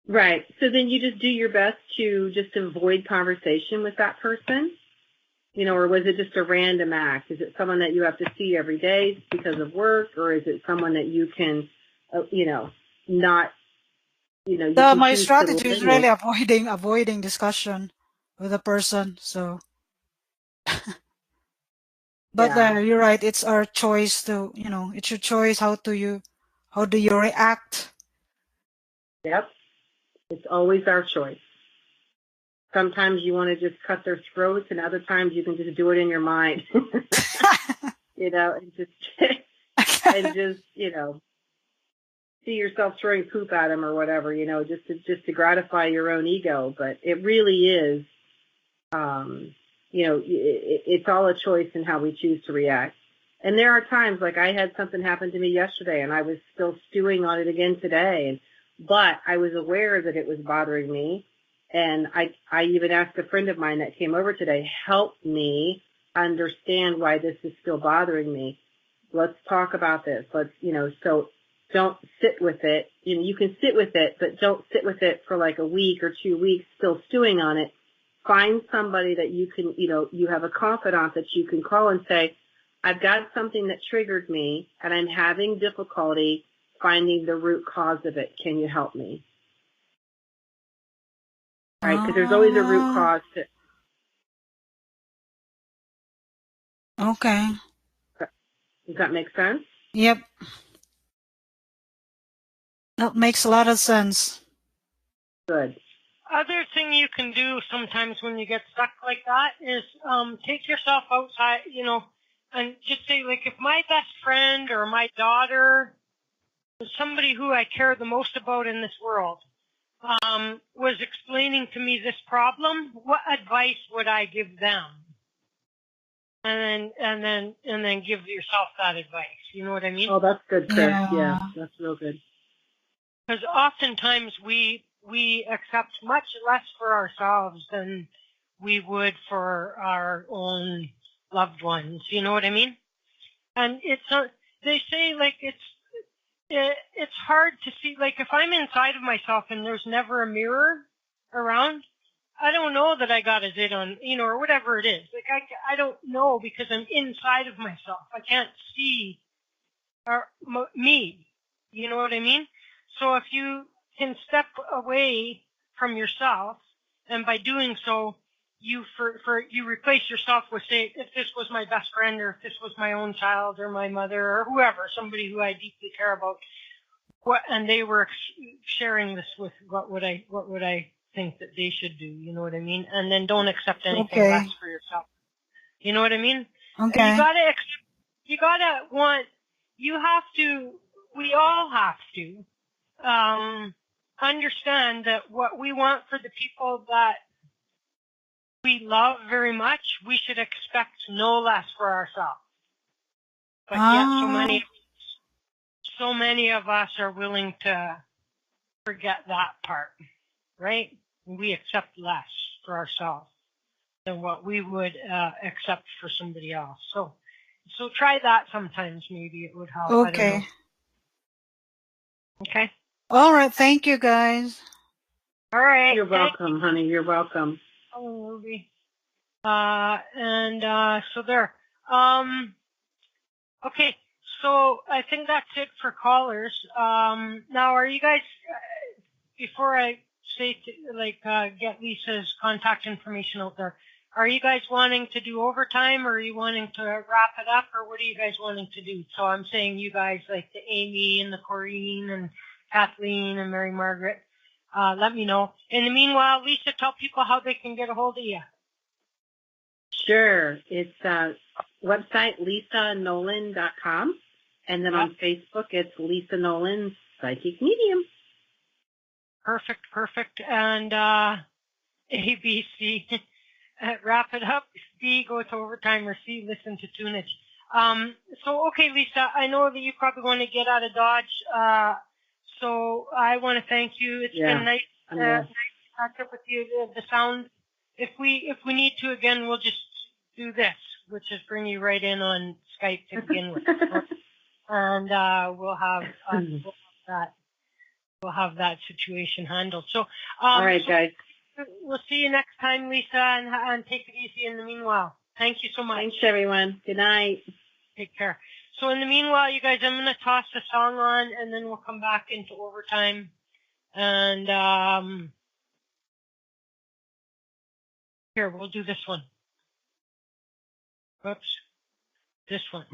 Right. So then you just do your best to just avoid conversation with that person, or was it just a random act? Is it someone that you have to see every day because of work, or is it someone that you can, not, you can My choose to strategy is eliminate? really avoiding discussion with a person, so... But Yeah. you're right, it's our choice to, it's your choice how do you react. Yep. It's always our choice. Sometimes you want to just cut their throats, and other times you can just do it in your mind, and just see yourself throwing poop at them or whatever, just to gratify your own ego. But it really is, it's all a choice in how we choose to react. And there are times, like I had something happen to me yesterday, and I was still stewing on it again today. But I was aware that it was bothering me. And I even asked a friend of mine that came over today, help me understand why this is still bothering me. Let's talk about this. So don't sit with it. You can sit with it, but don't sit with it for like a week or 2 weeks still stewing on it. Find somebody that you can, you have a confidant that you can call and say, I've got something that triggered me and I'm having difficulty finding the root cause of it. Can you help me? Right? Because there's always a root cause to. Okay. Does that make sense? Yep. That makes a lot of sense. Good. Other thing you can do sometimes when you get stuck like that is take yourself outside, and just say, like, if my best friend or my daughter, somebody who I care the most about in this world, was explaining to me this problem, what advice would I give them? And then give yourself that advice. You know what I mean? Oh, that's good, Chris. Yeah. That's real good. Because oftentimes we accept much less for ourselves than we would for our own loved ones. You know what I mean? And they say, like, it's hard to see, like, if I'm inside of myself and there's never a mirror around, I don't know that I got a zit on, or whatever it is. Like, I don't know because I'm inside of myself. I can't see me. You know what I mean? So if you can step away from yourself, and by doing so, you replace yourself with, say, if this was my best friend, or if this was my own child, or my mother, or whoever, somebody who I deeply care about, and they were sharing this with, what would I think that they should do? You know what I mean? And then don't accept anything less for yourself. You know what I mean? Okay. You gotta accept. We all have to understand that what we want for the people that we love very much, we should expect no less for ourselves. But yet so many of us are willing to forget that part, right? We accept less for ourselves than what we would accept for somebody else. So try that sometimes. Maybe it would help. Okay. I don't know. Okay. All right. Thank you, guys. All right. You're welcome, honey. You're welcome. Oh, Ruby. So there. Okay. So I think that's it for callers. Now, are you guys, before I say get Lisa's contact information out there, are you guys wanting to do overtime, or are you wanting to wrap it up, or what are you guys wanting to do? So I'm saying you guys, like the Amy and the Corrine and Kathleen and Mary Margaret, let me know. In the meanwhile, Lisa, tell people how they can get a hold of you. Sure. It's website lisanoland.com, and then on Facebook it's Lisa Noland, Psychic Medium. Perfect. And ABC, wrap it up. B, go to overtime, or C, listen to tunage. So, okay, Lisa, I know that you probably want to get out of Dodge, so I want to thank you. It's been nice to catch up with you. The sound, if we need to again, we'll just do this, which is bring you right in on Skype to begin with, and we'll have that situation handled. So, all right, guys. We'll see you next time, Lisa, and take it easy in the meanwhile. Thank you so much. Thanks, everyone. Good night. Take care. So in the meanwhile, you guys, I'm going to toss the song on, and then we'll come back into overtime. And here, we'll do this one. Oops. This one.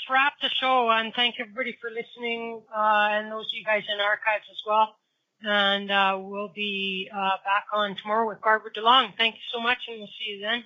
just wrap the show, and thank everybody for listening, and those of you guys in archives as well. And we'll be back on tomorrow with Barbara DeLong. Thank you so much, and we'll see you then.